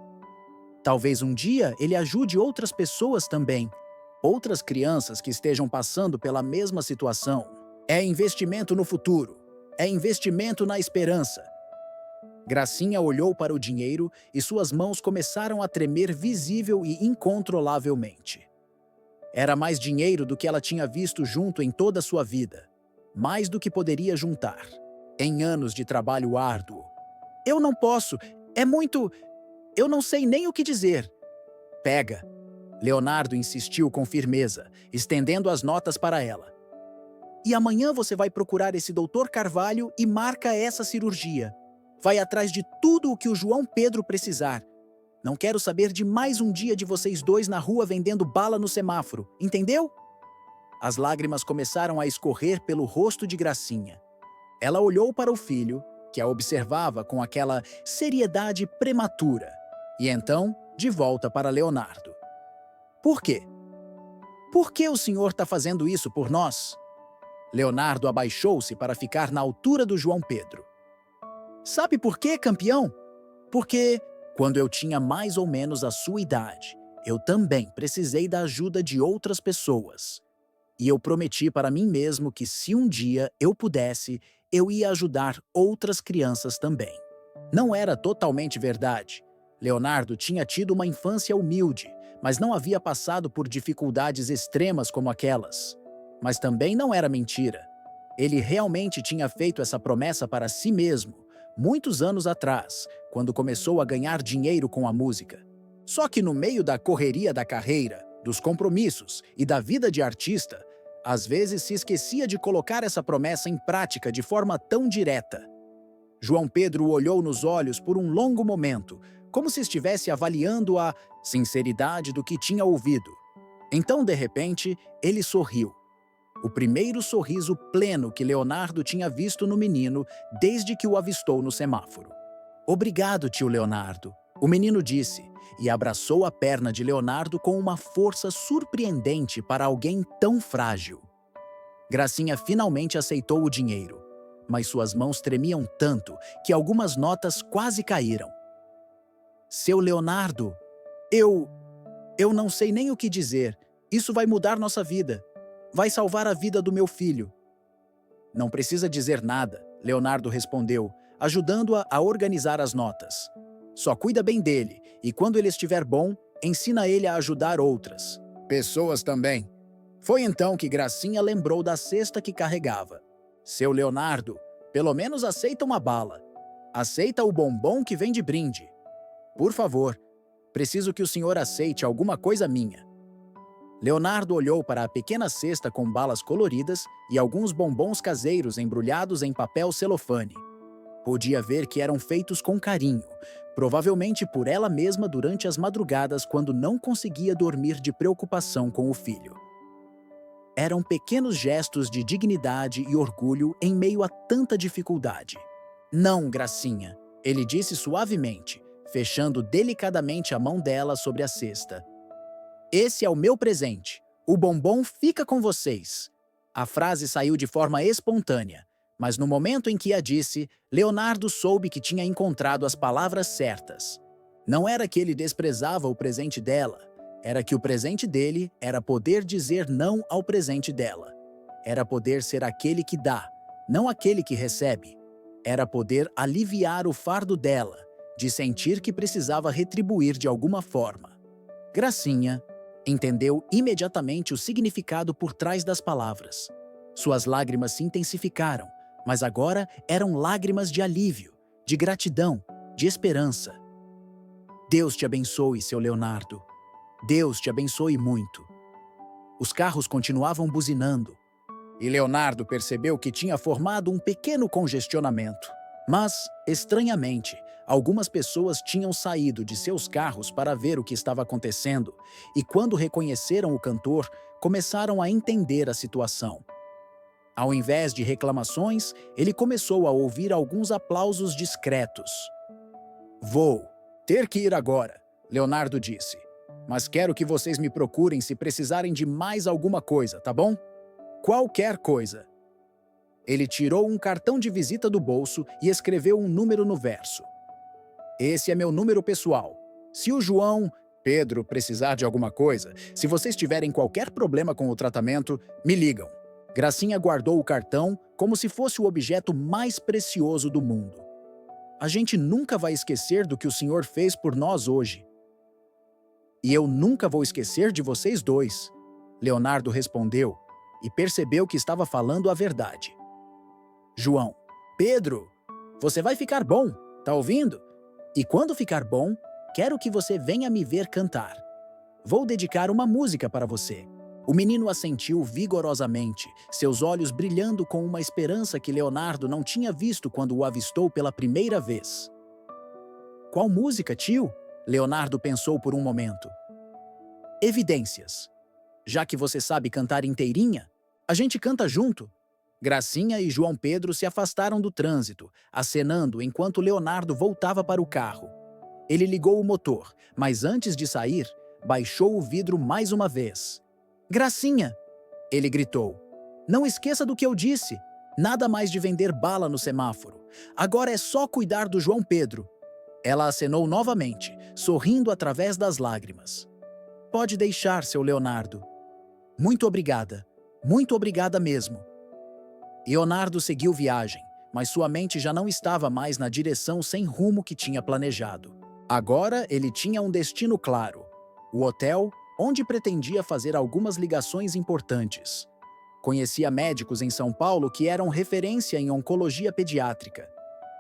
Talvez um dia ele ajude outras pessoas também. outras crianças que estejam passando pela mesma situação. É investimento no futuro. É investimento na esperança. Gracinha olhou para o dinheiro e suas mãos começaram a tremer visível e incontrolavelmente. Era mais dinheiro do que ela tinha visto junto em toda a sua vida. Mais do que poderia juntar. Em anos de trabalho árduo. Eu não posso. É muito... Eu não sei nem o que dizer. Pega. Leonardo insistiu com firmeza, estendendo as notas para ela. E amanhã você vai procurar esse Dr. Carvalho e marca essa cirurgia. Vai atrás de tudo o que o João Pedro precisar. Não quero saber de mais um dia de vocês dois na rua vendendo bala no semáforo, entendeu? As lágrimas começaram a escorrer pelo rosto de Gracinha. Ela olhou para o filho, que a observava com aquela seriedade prematura, e então, de volta para Leonardo. Por quê? Por que o senhor está fazendo isso por nós? Leonardo abaixou-se para ficar na altura do João Pedro. Sabe por quê, campeão? Porque, quando eu tinha mais ou menos a sua idade, eu também precisei da ajuda de outras pessoas. E eu prometi para mim mesmo que se um dia eu pudesse, eu ia ajudar outras crianças também. Não era totalmente verdade. Leonardo tinha tido uma infância humilde, mas não havia passado por dificuldades extremas como aquelas. Mas também não era mentira. Ele realmente tinha feito essa promessa para si mesmo, muitos anos atrás, quando começou a ganhar dinheiro com a música. Só que no meio da correria da carreira, dos compromissos e da vida de artista, às vezes se esquecia de colocar essa promessa em prática de forma tão direta. João Pedro o olhou nos olhos por um longo momento, como se estivesse avaliando a sinceridade do que tinha ouvido. Então, de repente, ele sorriu. O primeiro sorriso pleno que Leonardo tinha visto no menino desde que o avistou no semáforo. Obrigado, tio Leonardo, o menino disse, e abraçou a perna de Leonardo com uma força surpreendente para alguém tão frágil. Gracinha finalmente aceitou o dinheiro, mas suas mãos tremiam tanto que algumas notas quase caíram. Seu Leonardo, eu não sei nem o que dizer. Isso vai mudar nossa vida. Vai salvar a vida do meu filho. Não precisa dizer nada, Leonardo respondeu, ajudando-a a organizar as notas. Só cuida bem dele, e quando ele estiver bom, ensina ele a ajudar outras. Pessoas também. Foi então que Gracinha lembrou da cesta que carregava. Seu Leonardo, pelo menos aceita uma bala. Aceita o bombom que vem de brinde. Por favor, preciso que o senhor aceite alguma coisa minha. Leonardo olhou para a pequena cesta com balas coloridas e alguns bombons caseiros embrulhados em papel celofane. Podia ver que eram feitos com carinho, provavelmente por ela mesma durante as madrugadas quando não conseguia dormir de preocupação com o filho. Eram pequenos gestos de dignidade e orgulho em meio a tanta dificuldade. Não, Gracinha, ele disse suavemente, fechando delicadamente a mão dela sobre a cesta. Esse é o meu presente. O bombom fica com vocês. A frase saiu de forma espontânea, mas no momento em que a disse, Leonardo soube que tinha encontrado as palavras certas. Não era que ele desprezava o presente dela, era que o presente dele era poder dizer não ao presente dela. Era poder ser aquele que dá, não aquele que recebe. Era poder aliviar o fardo dela, de sentir que precisava retribuir de alguma forma. Gracinha entendeu imediatamente o significado por trás das palavras. Suas lágrimas se intensificaram, mas agora eram lágrimas de alívio, de gratidão, de esperança. Deus te abençoe, seu Leonardo. Deus te abençoe muito. Os carros continuavam buzinando, e Leonardo percebeu que tinha formado um pequeno congestionamento. Mas, estranhamente, algumas pessoas tinham saído de seus carros para ver o que estava acontecendo e, quando reconheceram o cantor, começaram a entender a situação. Ao invés de reclamações, ele começou a ouvir alguns aplausos discretos. Vou ter que ir agora, Leonardo disse. Mas quero que vocês me procurem se precisarem de mais alguma coisa, tá bom? Qualquer coisa. Ele tirou um cartão de visita do bolso e escreveu um número no verso. Esse é meu número pessoal. Se o João... Pedro precisar de alguma coisa, se vocês tiverem qualquer problema com o tratamento, me ligam. Gracinha guardou o cartão como se fosse o objeto mais precioso do mundo. A gente nunca vai esquecer do que o senhor fez por nós hoje. E eu nunca vou esquecer de vocês dois, Leonardo respondeu e percebeu que estava falando a verdade. João: Pedro, você vai ficar bom, tá ouvindo? E quando ficar bom, quero que você venha me ver cantar. Vou dedicar uma música para você. O menino assentiu vigorosamente, seus olhos brilhando com uma esperança que Leonardo não tinha visto quando o avistou pela primeira vez. Qual música, tio? Leonardo pensou por um momento. Evidências. Já que você sabe cantar inteirinha, a gente canta junto. Gracinha e João Pedro se afastaram do trânsito, acenando enquanto Leonardo voltava para o carro. Ele ligou o motor, mas antes de sair, baixou o vidro mais uma vez. Gracinha! Ele gritou. Não esqueça do que eu disse. Nada mais de vender bala no semáforo. Agora é só cuidar do João Pedro. Ela acenou novamente, sorrindo através das lágrimas. Pode deixar, seu Leonardo. Muito obrigada mesmo. Leonardo seguiu viagem, mas sua mente já não estava mais na direção sem rumo que tinha planejado. Agora ele tinha um destino claro: o hotel, onde pretendia fazer algumas ligações importantes. Conhecia médicos em São Paulo que eram referência em oncologia pediátrica.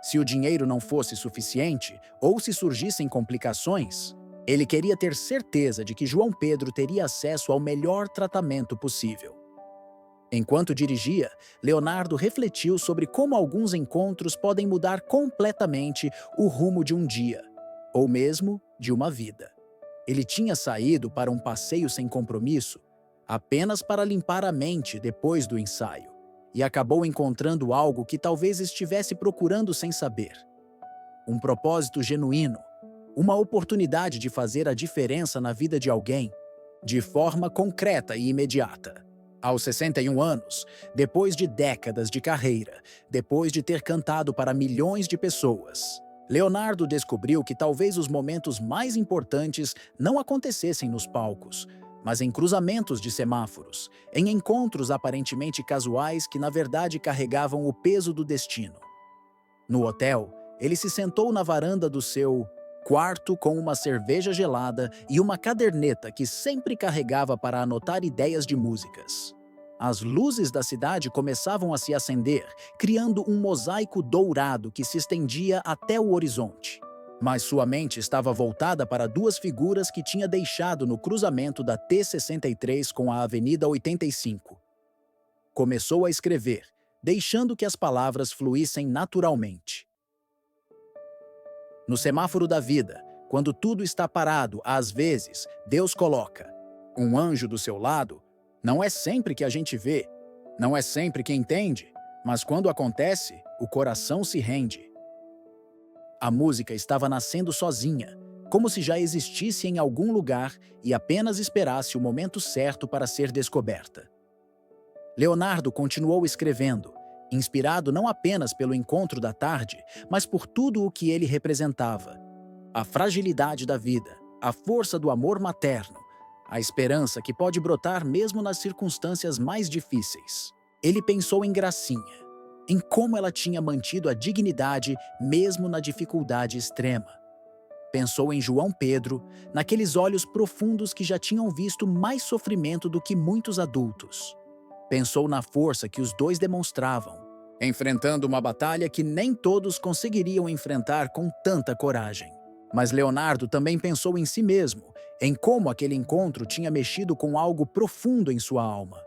Se o dinheiro não fosse suficiente, ou se surgissem complicações, ele queria ter certeza de que João Pedro teria acesso ao melhor tratamento possível. Enquanto dirigia, Leonardo refletiu sobre como alguns encontros podem mudar completamente o rumo de um dia, ou mesmo de uma vida. Ele tinha saído para um passeio sem compromisso, apenas para limpar a mente depois do ensaio, e acabou encontrando algo que talvez estivesse procurando sem saber. Um propósito genuíno, uma oportunidade de fazer a diferença na vida de alguém, de forma concreta e imediata. Aos 61 anos, depois de décadas de carreira, depois de ter cantado para milhões de pessoas, Leonardo descobriu que talvez os momentos mais importantes não acontecessem nos palcos, mas em cruzamentos de semáforos, em encontros aparentemente casuais que na verdade carregavam o peso do destino. No hotel, ele se sentou na varanda do seu quarto com uma cerveja gelada e uma caderneta que sempre carregava para anotar ideias de músicas. As luzes da cidade começavam a se acender, criando um mosaico dourado que se estendia até o horizonte. Mas sua mente estava voltada para duas figuras que tinha deixado no cruzamento da T-63 com a Avenida 85. Começou a escrever, deixando que as palavras fluíssem naturalmente. No semáforo da vida, quando tudo está parado, às vezes, Deus coloca um anjo do seu lado. Não é sempre que a gente vê, não é sempre que entende, mas quando acontece, o coração se rende. A música estava nascendo sozinha, como se já existisse em algum lugar e apenas esperasse o momento certo para ser descoberta. Leonardo continuou escrevendo, inspirado não apenas pelo encontro da tarde, mas por tudo o que ele representava. A fragilidade da vida, a força do amor materno, a esperança que pode brotar mesmo nas circunstâncias mais difíceis. Ele pensou em Gracinha, em como ela tinha mantido a dignidade mesmo na dificuldade extrema. Pensou em João Pedro, naqueles olhos profundos que já tinham visto mais sofrimento do que muitos adultos. Pensou na força que os dois demonstravam, enfrentando uma batalha que nem todos conseguiriam enfrentar com tanta coragem. Mas Leonardo também pensou em si mesmo, em como aquele encontro tinha mexido com algo profundo em sua alma.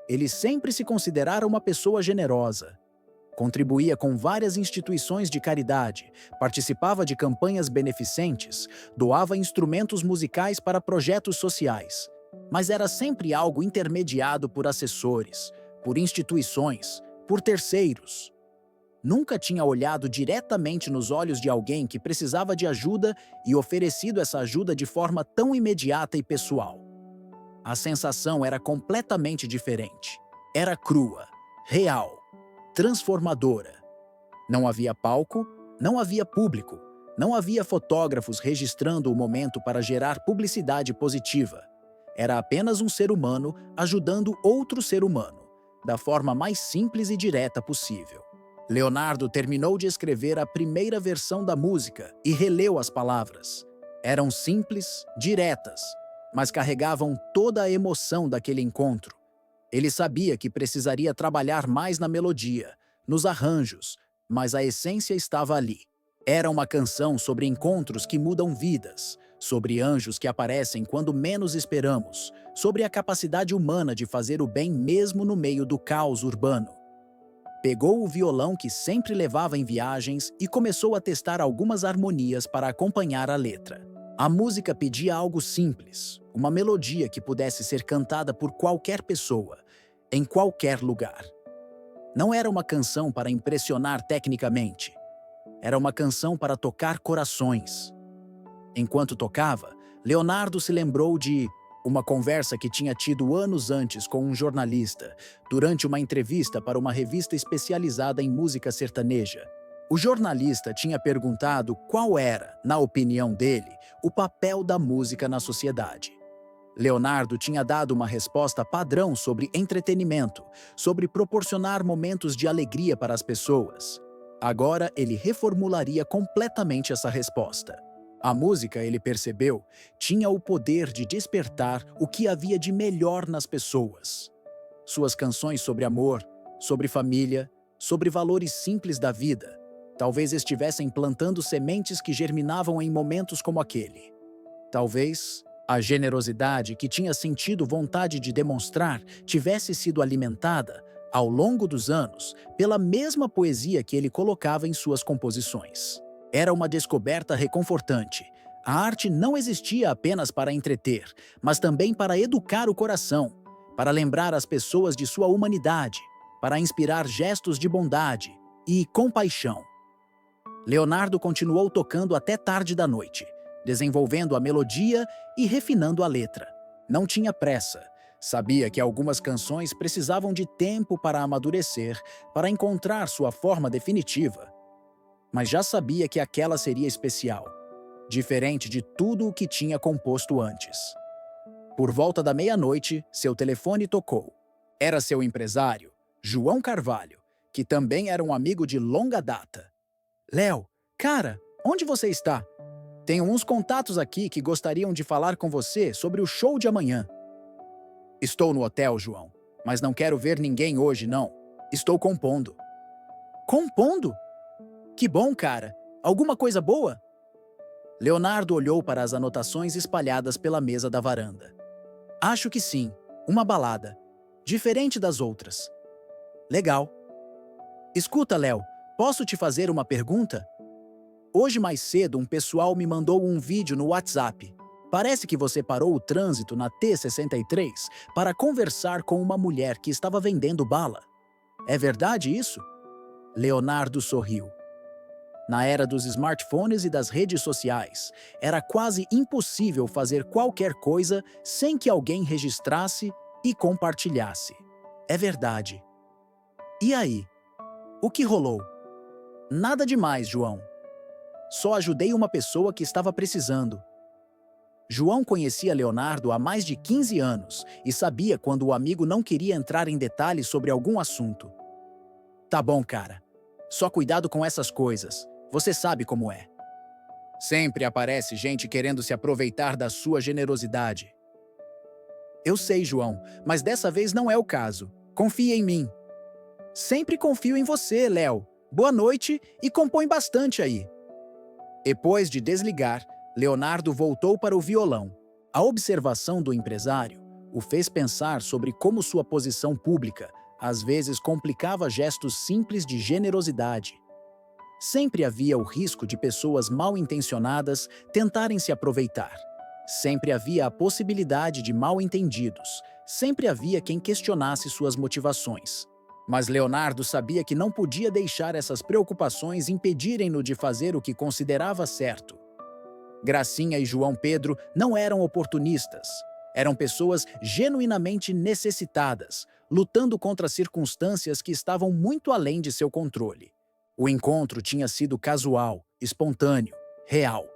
Ele sempre se considerara uma pessoa generosa. Contribuía com várias instituições de caridade, participava de campanhas beneficentes, doava instrumentos musicais para projetos sociais. Mas era sempre algo intermediado por assessores, por instituições, por terceiros. Nunca tinha olhado diretamente nos olhos de alguém que precisava de ajuda e oferecido essa ajuda de forma tão imediata e pessoal. A sensação era completamente diferente. Era crua, real, transformadora. Não havia palco, não havia público, Não havia fotógrafos registrando o momento para gerar publicidade positiva. Era apenas um ser humano ajudando outro ser humano, da forma mais simples e direta possível. Leonardo terminou de escrever a primeira versão da música e releu as palavras. Eram simples, diretas, mas carregavam toda a emoção daquele encontro. Ele sabia que precisaria trabalhar mais na melodia, nos arranjos, mas a essência estava ali. Era uma canção sobre encontros que mudam vidas, sobre anjos que aparecem quando menos esperamos, sobre a capacidade humana de fazer o bem mesmo no meio do caos urbano. Pegou o violão que sempre levava em viagens e começou a testar algumas harmonias para acompanhar a letra. A música pedia algo simples, uma melodia que pudesse ser cantada por qualquer pessoa, em qualquer lugar. Não era uma canção para impressionar tecnicamente. Era uma canção para tocar corações. Enquanto tocava, Leonardo se lembrou de uma conversa que tinha tido anos antes com um jornalista, durante uma entrevista para uma revista especializada em música sertaneja. O jornalista tinha perguntado qual era, na opinião dele, o papel da música na sociedade. Leonardo tinha dado uma resposta padrão sobre entretenimento, sobre proporcionar momentos de alegria para as pessoas. Agora ele reformularia completamente essa resposta. A música, ele percebeu, tinha o poder de despertar o que havia de melhor nas pessoas. Suas canções sobre amor, sobre família, sobre valores simples da vida, talvez estivessem plantando sementes que germinavam em momentos como aquele. Talvez a generosidade que tinha sentido vontade de demonstrar tivesse sido alimentada, ao longo dos anos, pela mesma poesia que ele colocava em suas composições. Era uma descoberta reconfortante. A arte não existia apenas para entreter, mas também para educar o coração, para lembrar as pessoas de sua humanidade, para inspirar gestos de bondade e compaixão. Leonardo continuou tocando até tarde da noite, desenvolvendo a melodia e refinando a letra. Não tinha pressa. Sabia que algumas canções precisavam de tempo para amadurecer, para encontrar sua forma definitiva. Mas já sabia que aquela seria especial, diferente de tudo o que tinha composto antes. Por volta da meia-noite, seu telefone tocou. Era seu empresário, João Carvalho, que também era um amigo de longa data. Léo, cara, onde você está? Tenho uns contatos aqui que gostariam de falar com você sobre o show de amanhã. Estou no hotel, João, mas não quero ver ninguém hoje, não. Estou compondo. Compondo? Que bom, cara. Alguma coisa boa? Leonardo olhou para as anotações espalhadas pela mesa da varanda. Acho que sim. Uma balada. Diferente das outras. Legal. Escuta, Léo, posso te fazer uma pergunta? Hoje mais cedo, um pessoal me mandou um vídeo no WhatsApp. Parece que você parou o trânsito na T-63 para conversar com uma mulher que estava vendendo bala. É verdade isso? Leonardo sorriu. Na era dos smartphones e das redes sociais, era quase impossível fazer qualquer coisa sem que alguém registrasse e compartilhasse. É verdade. E aí? O que rolou? Nada demais, João. Só ajudei uma pessoa que estava precisando. João conhecia Leonardo há mais de 15 anos e sabia quando o amigo não queria entrar em detalhes sobre algum assunto. Tá bom, cara. Só cuidado com essas coisas. Você sabe como é. Sempre aparece gente querendo se aproveitar da sua generosidade. Eu sei, João, mas dessa vez não é o caso. Confie em mim. Sempre confio em você, Léo. Boa noite e compõe bastante aí. Depois de desligar, Leonardo voltou para o violão. A observação do empresário o fez pensar sobre como sua posição pública às vezes complicava gestos simples de generosidade. Sempre havia o risco de pessoas mal-intencionadas tentarem se aproveitar. Sempre havia a possibilidade de mal-entendidos. Sempre havia quem questionasse suas motivações. Mas Leonardo sabia que não podia deixar essas preocupações impedirem-no de fazer o que considerava certo. Gracinha e João Pedro não eram oportunistas. Eram pessoas genuinamente necessitadas, lutando contra circunstâncias que estavam muito além de seu controle. O encontro tinha sido casual, espontâneo. real.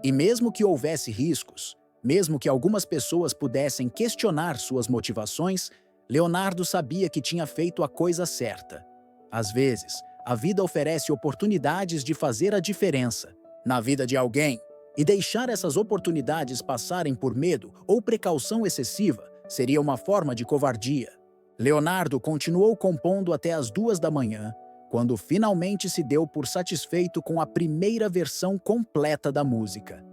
E mesmo que houvesse riscos, mesmo que algumas pessoas pudessem questionar suas motivações, Leonardo sabia que tinha feito a coisa certa. Às vezes, a vida oferece oportunidades de fazer a diferença na vida de alguém, e deixar essas oportunidades passarem por medo ou precaução excessiva seria uma forma de covardia. Leonardo continuou compondo até as 2 da manhã, quando finalmente se deu por satisfeito com a primeira versão completa da música.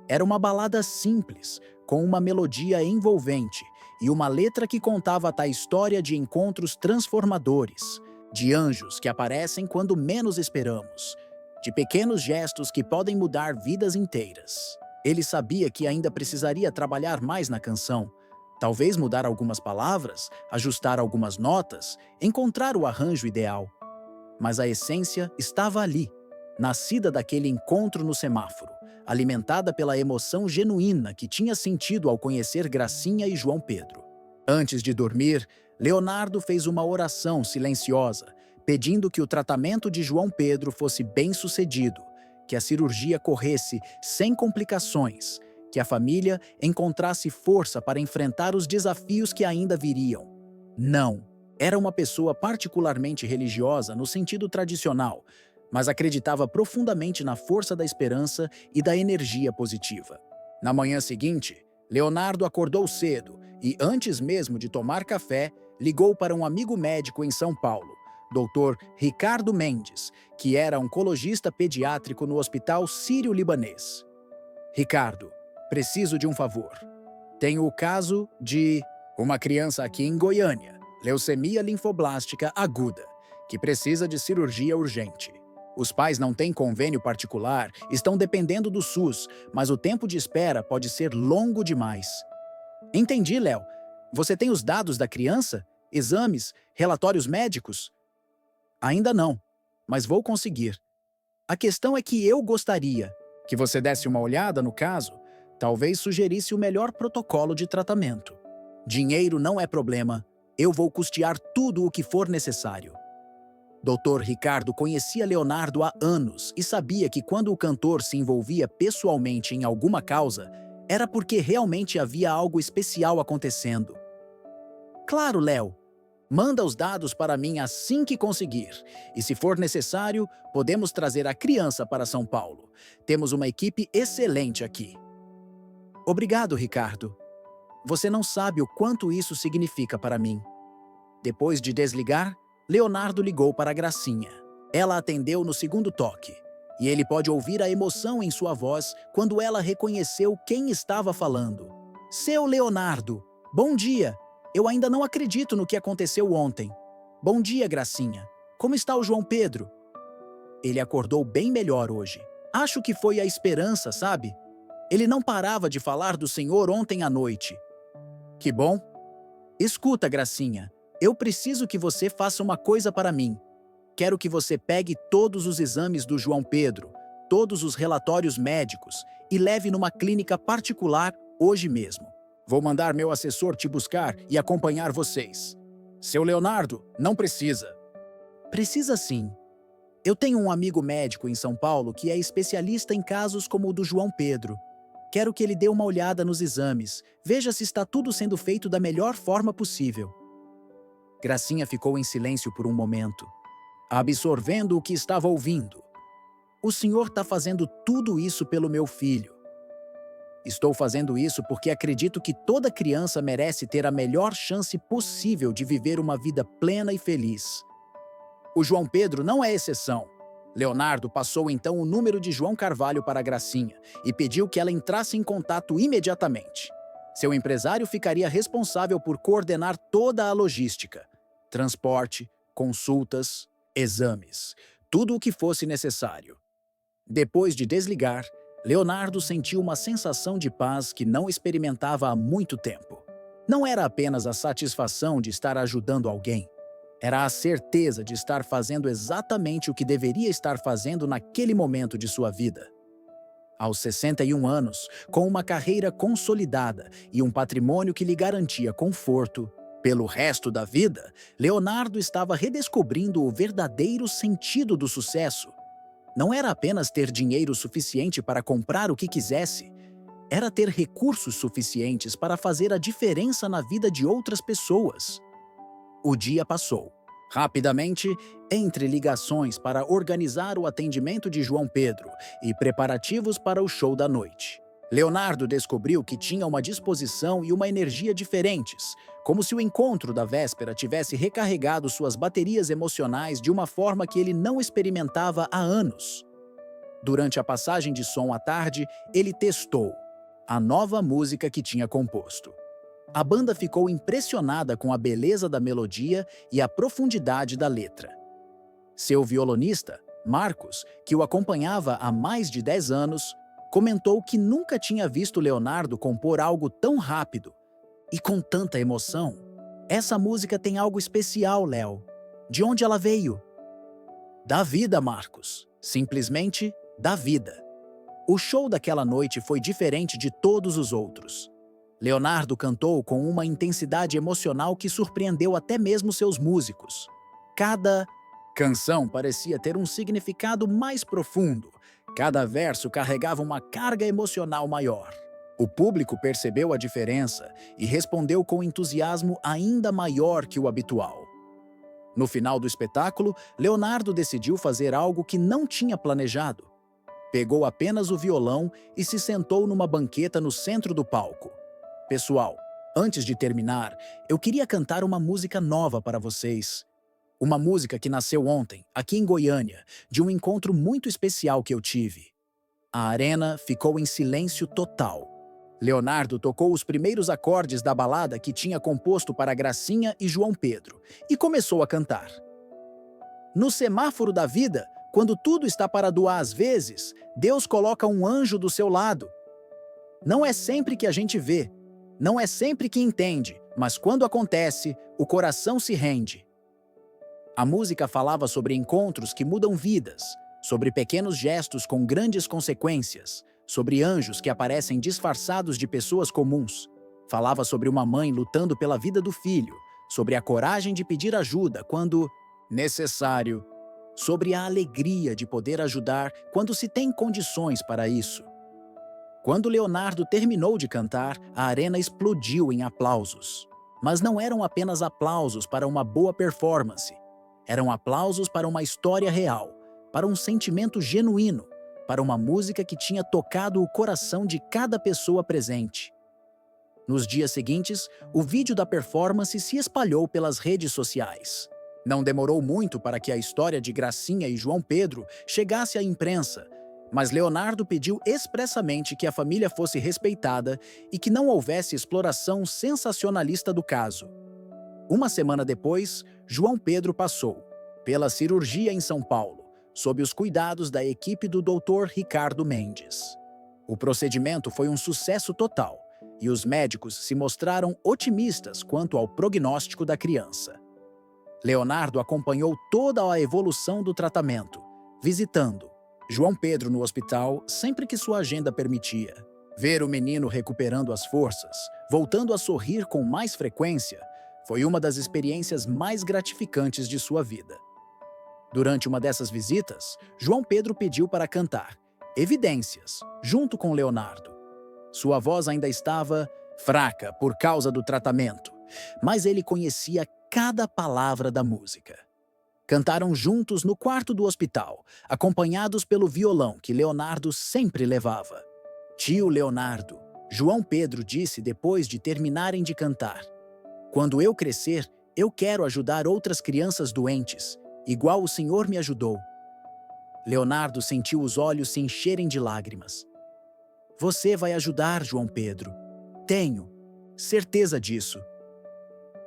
Era uma balada simples, com uma melodia envolvente e uma letra que contava a história de encontros transformadores, de anjos que aparecem quando menos esperamos, de pequenos gestos que podem mudar vidas inteiras. Ele sabia que ainda precisaria trabalhar mais na canção, talvez mudar algumas palavras, ajustar algumas notas, encontrar o arranjo ideal. Mas a essência estava ali, nascida daquele encontro no semáforo, alimentada pela emoção genuína que tinha sentido ao conhecer Gracinha e João Pedro. Antes de dormir, Leonardo fez uma oração silenciosa, pedindo que o tratamento de João Pedro fosse bem-sucedido, que a cirurgia corresse sem complicações, que a família encontrasse força para enfrentar os desafios que ainda viriam. Não, era uma pessoa particularmente religiosa no sentido tradicional, mas acreditava profundamente na força da esperança e da energia positiva. Na manhã seguinte, Leonardo acordou cedo e, antes mesmo de tomar café, ligou para um amigo médico em São Paulo, Dr. Ricardo Mendes, que era oncologista pediátrico no Hospital Sírio-Libanês. Ricardo, preciso de um favor. Tenho o caso de uma criança aqui em Goiânia, leucemia linfoblástica aguda, que precisa de cirurgia urgente. Os pais não têm convênio particular, estão dependendo do SUS, mas o tempo de espera pode ser longo demais. Entendi, Léo. Você tem os dados da criança? Exames? Relatórios médicos? Ainda não, mas vou conseguir. A questão é que eu gostaria que você desse uma olhada no caso, talvez sugerisse o melhor protocolo de tratamento. Dinheiro não é problema, eu vou custear tudo o que for necessário. Dr. Ricardo conhecia Leonardo há anos e sabia que quando o cantor se envolvia pessoalmente em alguma causa, era porque realmente havia algo especial acontecendo. Claro, Léo. Manda os dados para mim assim que conseguir. E se for necessário, podemos trazer a criança para São Paulo. Temos uma equipe excelente aqui. Obrigado, Ricardo. Você não sabe o quanto isso significa para mim. Depois de desligar, Leonardo ligou para a Gracinha. Ela atendeu no segundo toque. E ele pode ouvir a emoção em sua voz quando ela reconheceu quem estava falando. Seu Leonardo, bom dia! Eu ainda não acredito no que aconteceu ontem. Bom dia, Gracinha. Como está o João Pedro? Ele acordou bem melhor hoje. Acho que foi a esperança, sabe? Ele não parava de falar do Senhor ontem à noite. Que bom. Escuta, Gracinha, eu preciso que você faça uma coisa para mim. Quero que você pegue todos os exames do João Pedro, todos os relatórios médicos e leve numa clínica particular hoje mesmo. Vou mandar meu assessor te buscar e acompanhar vocês. Seu Leonardo, não precisa. Precisa sim. Eu tenho um amigo médico em São Paulo que é especialista em casos como o do João Pedro. Quero que ele dê uma olhada nos exames, veja se está tudo sendo feito da melhor forma possível. Gracinha ficou em silêncio por um momento, absorvendo o que estava ouvindo. O senhor está fazendo tudo isso pelo meu filho. Estou fazendo isso porque acredito que toda criança merece ter a melhor chance possível de viver uma vida plena e feliz. O João Pedro não é exceção. Leonardo passou então o número de João Carvalho para a Gracinha e pediu que ela entrasse em contato imediatamente. Seu empresário ficaria responsável por coordenar toda a logística, transporte, consultas, exames, tudo o que fosse necessário. Depois de desligar, Leonardo sentiu uma sensação de paz que não experimentava há muito tempo. Não era apenas a satisfação de estar ajudando alguém, era a certeza de estar fazendo exatamente o que deveria estar fazendo naquele momento de sua vida. Aos 61 anos, com uma carreira consolidada e um patrimônio que lhe garantia conforto, pelo resto da vida, Leonardo estava redescobrindo o verdadeiro sentido do sucesso. não era apenas ter dinheiro suficiente para comprar o que quisesse, era ter recursos suficientes para fazer a diferença na vida de outras pessoas. O dia passou. Rapidamente, entre ligações para organizar o atendimento de João Pedro e preparativos para o show da noite, Leonardo descobriu que tinha uma disposição e uma energia diferentes, como se o encontro da véspera tivesse recarregado suas baterias emocionais de uma forma que ele não experimentava há anos. Durante a passagem de som à tarde, ele testou a nova música que tinha composto. A banda ficou impressionada com a beleza da melodia e a profundidade da letra. Seu violonista, Marcos, que o acompanhava há mais de 10 anos, comentou que nunca tinha visto Leonardo compor algo tão rápido e com tanta emoção. Essa música tem algo especial, Léo. De onde ela veio? Da vida, Marcos. Simplesmente da vida. O show daquela noite foi diferente de todos os outros. Leonardo cantou com uma intensidade emocional que surpreendeu até mesmo seus músicos. Cada canção parecia ter um significado mais profundo. Cada verso carregava uma carga emocional maior. O público percebeu a diferença e respondeu com entusiasmo ainda maior que o habitual. No final do espetáculo, Leonardo decidiu fazer algo que não tinha planejado. Pegou apenas o violão e se sentou numa banqueta no centro do palco. Pessoal, antes de terminar, eu queria cantar uma música nova para vocês. Uma música que nasceu ontem, aqui em Goiânia, de um encontro muito especial que eu tive. A arena ficou em silêncio total. Leonardo tocou os primeiros acordes da balada que tinha composto para Gracinha e João Pedro e começou a cantar. No semáforo da vida, quando tudo está para doar às vezes, Deus coloca um anjo do seu lado. Não é sempre que a gente vê, não é sempre que entende, mas quando acontece, o coração se rende. A música falava sobre encontros que mudam vidas, sobre pequenos gestos com grandes consequências, sobre anjos que aparecem disfarçados de pessoas comuns. Falava sobre uma mãe lutando pela vida do filho, sobre a coragem de pedir ajuda quando necessário, sobre a alegria de poder ajudar quando se tem condições para isso. Quando Leonardo terminou de cantar, a arena explodiu em aplausos. Mas não eram apenas aplausos para uma boa performance. Eram aplausos para uma história real, para um sentimento genuíno, para uma música que tinha tocado o coração de cada pessoa presente. Nos dias seguintes, o vídeo da performance se espalhou pelas redes sociais. Não demorou muito para que a história de Gracinha e João Pedro chegasse à imprensa, mas Leonardo pediu expressamente que a família fosse respeitada e que não houvesse exploração sensacionalista do caso. Uma semana depois, João Pedro passou pela cirurgia em São Paulo, sob os cuidados da equipe do Dr. Ricardo Mendes. O procedimento foi um sucesso total e os médicos se mostraram otimistas quanto ao prognóstico da criança. Leonardo acompanhou toda a evolução do tratamento, visitando João Pedro no hospital sempre que sua agenda permitia. Ver o menino recuperando as forças, voltando a sorrir com mais frequência, foi uma das experiências mais gratificantes de sua vida. Durante uma dessas visitas, João Pedro pediu para cantar Evidências, junto com Leonardo. Sua voz ainda estava fraca por causa do tratamento, mas ele conhecia cada palavra da música. Cantaram juntos no quarto do hospital, acompanhados pelo violão que Leonardo sempre levava. Tio Leonardo, João Pedro disse depois de terminarem de cantar: "Quando eu crescer, eu quero ajudar outras crianças doentes, igual o senhor me ajudou." Leonardo sentiu os olhos se encherem de lágrimas. "Você vai ajudar, João Pedro. Tenho certeza disso."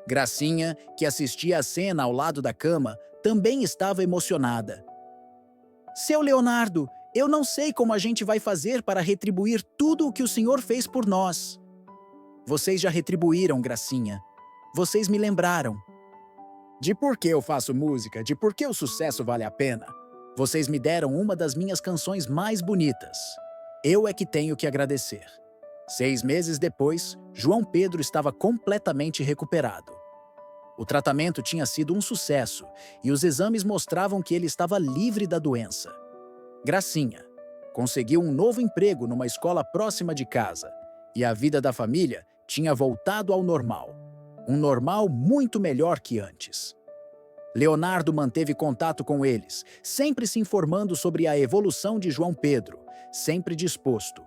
Gracinha, que assistia à cena ao lado da cama, também estava emocionada. "Seu Leonardo, eu não sei como a gente vai fazer para retribuir tudo o que o senhor fez por nós." "Vocês já retribuíram, Gracinha. Vocês me lembraram de por que eu faço música, de por que o sucesso vale a pena. Vocês me deram uma das minhas canções mais bonitas. Eu é que tenho que agradecer." 6 meses depois, João Pedro estava completamente recuperado. O tratamento tinha sido um sucesso e os exames mostravam que ele estava livre da doença. Gracinha conseguiu um novo emprego numa escola próxima de casa e a vida da família tinha voltado ao normal. Um normal muito melhor que antes. Leonardo manteve contato com eles, sempre se informando sobre a evolução de João Pedro, sempre disposto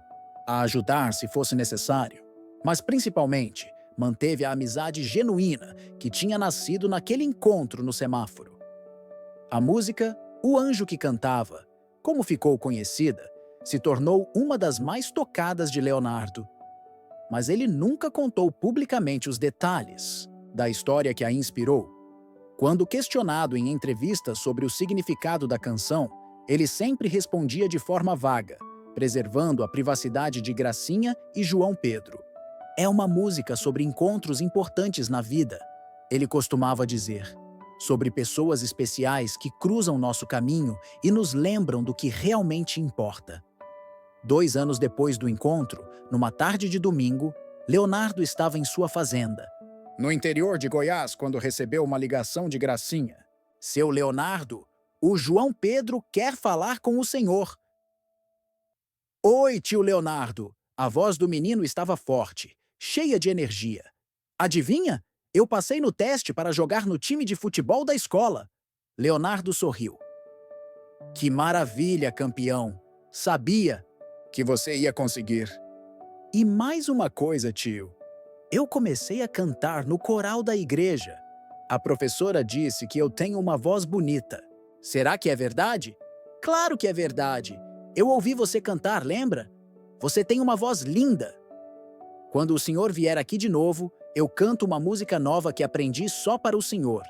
a ajudar se fosse necessário, mas principalmente manteve a amizade genuína que tinha nascido naquele encontro no semáforo. A música, O Anjo que Cantava, como ficou conhecida, se tornou uma das mais tocadas de Leonardo. Mas ele nunca contou publicamente os detalhes da história que a inspirou. Quando questionado em entrevistas sobre o significado da canção, ele sempre respondia de forma vaga, preservando a privacidade de Gracinha e João Pedro. É uma música sobre encontros importantes na vida, ele costumava dizer, sobre pessoas especiais que cruzam nosso caminho e nos lembram do que realmente importa. 2 anos depois do encontro, numa tarde de domingo, Leonardo estava em sua fazenda, no interior de Goiás, quando recebeu uma ligação de Gracinha. Seu Leonardo, o João Pedro quer falar com o senhor. Oi, tio Leonardo. A voz do menino estava forte, cheia de energia. Adivinha? Eu passei no teste para jogar no time de futebol da escola. Leonardo sorriu. Que maravilha, campeão. Sabia que você ia conseguir. E mais uma coisa, tio. Eu comecei a cantar no coral da igreja. A professora disse que eu tenho uma voz bonita. Será que é verdade? Claro que é verdade. Eu ouvi você cantar, lembra? Você tem uma voz linda. Quando o senhor vier aqui de novo, eu canto uma música nova que aprendi só para o senhor.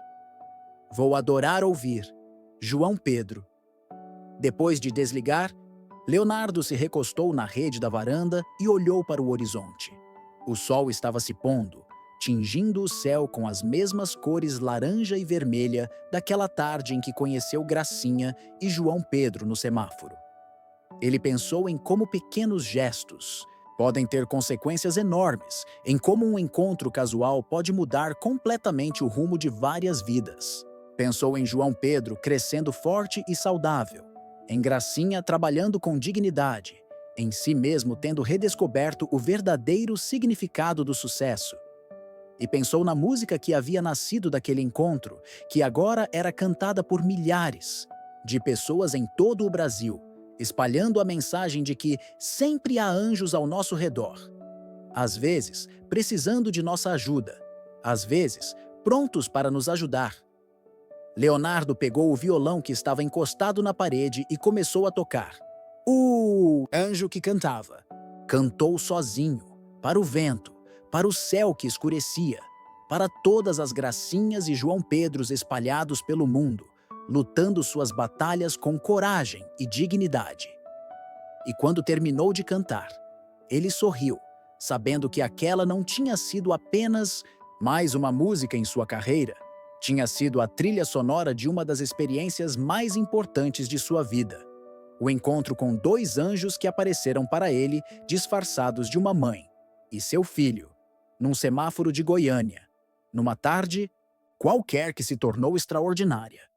Vou adorar ouvir. João Pedro. Depois de desligar, Leonardo se recostou na rede da varanda e olhou para o horizonte. O sol estava se pondo, tingindo o céu com as mesmas cores laranja e vermelha daquela tarde em que conheceu Gracinha e João Pedro no semáforo. Ele pensou em como pequenos gestos podem ter consequências enormes, em como um encontro casual pode mudar completamente o rumo de várias vidas. Pensou em João Pedro crescendo forte e saudável, em Gracinha trabalhando com dignidade, em si mesmo tendo redescoberto o verdadeiro significado do sucesso. E pensou na música que havia nascido daquele encontro, que agora era cantada por milhares de pessoas em todo o Brasil, espalhando a mensagem de que sempre há anjos ao nosso redor. Às vezes, precisando de nossa ajuda, às vezes, prontos para nos ajudar. Leonardo pegou o violão que estava encostado na parede e começou a tocar. O anjo que cantava. Cantou sozinho, para o vento, para o céu que escurecia, para todas as Gracinhas e João Pedros espalhados pelo mundo, lutando suas batalhas com coragem e dignidade. E quando terminou de cantar, ele sorriu, sabendo que aquela não tinha sido apenas mais uma música em sua carreira, tinha sido a trilha sonora de uma das experiências mais importantes de sua vida. O encontro com 2 anjos que apareceram para ele disfarçados de uma mãe e seu filho, num semáforo de Goiânia, numa tarde qualquer que se tornou extraordinária.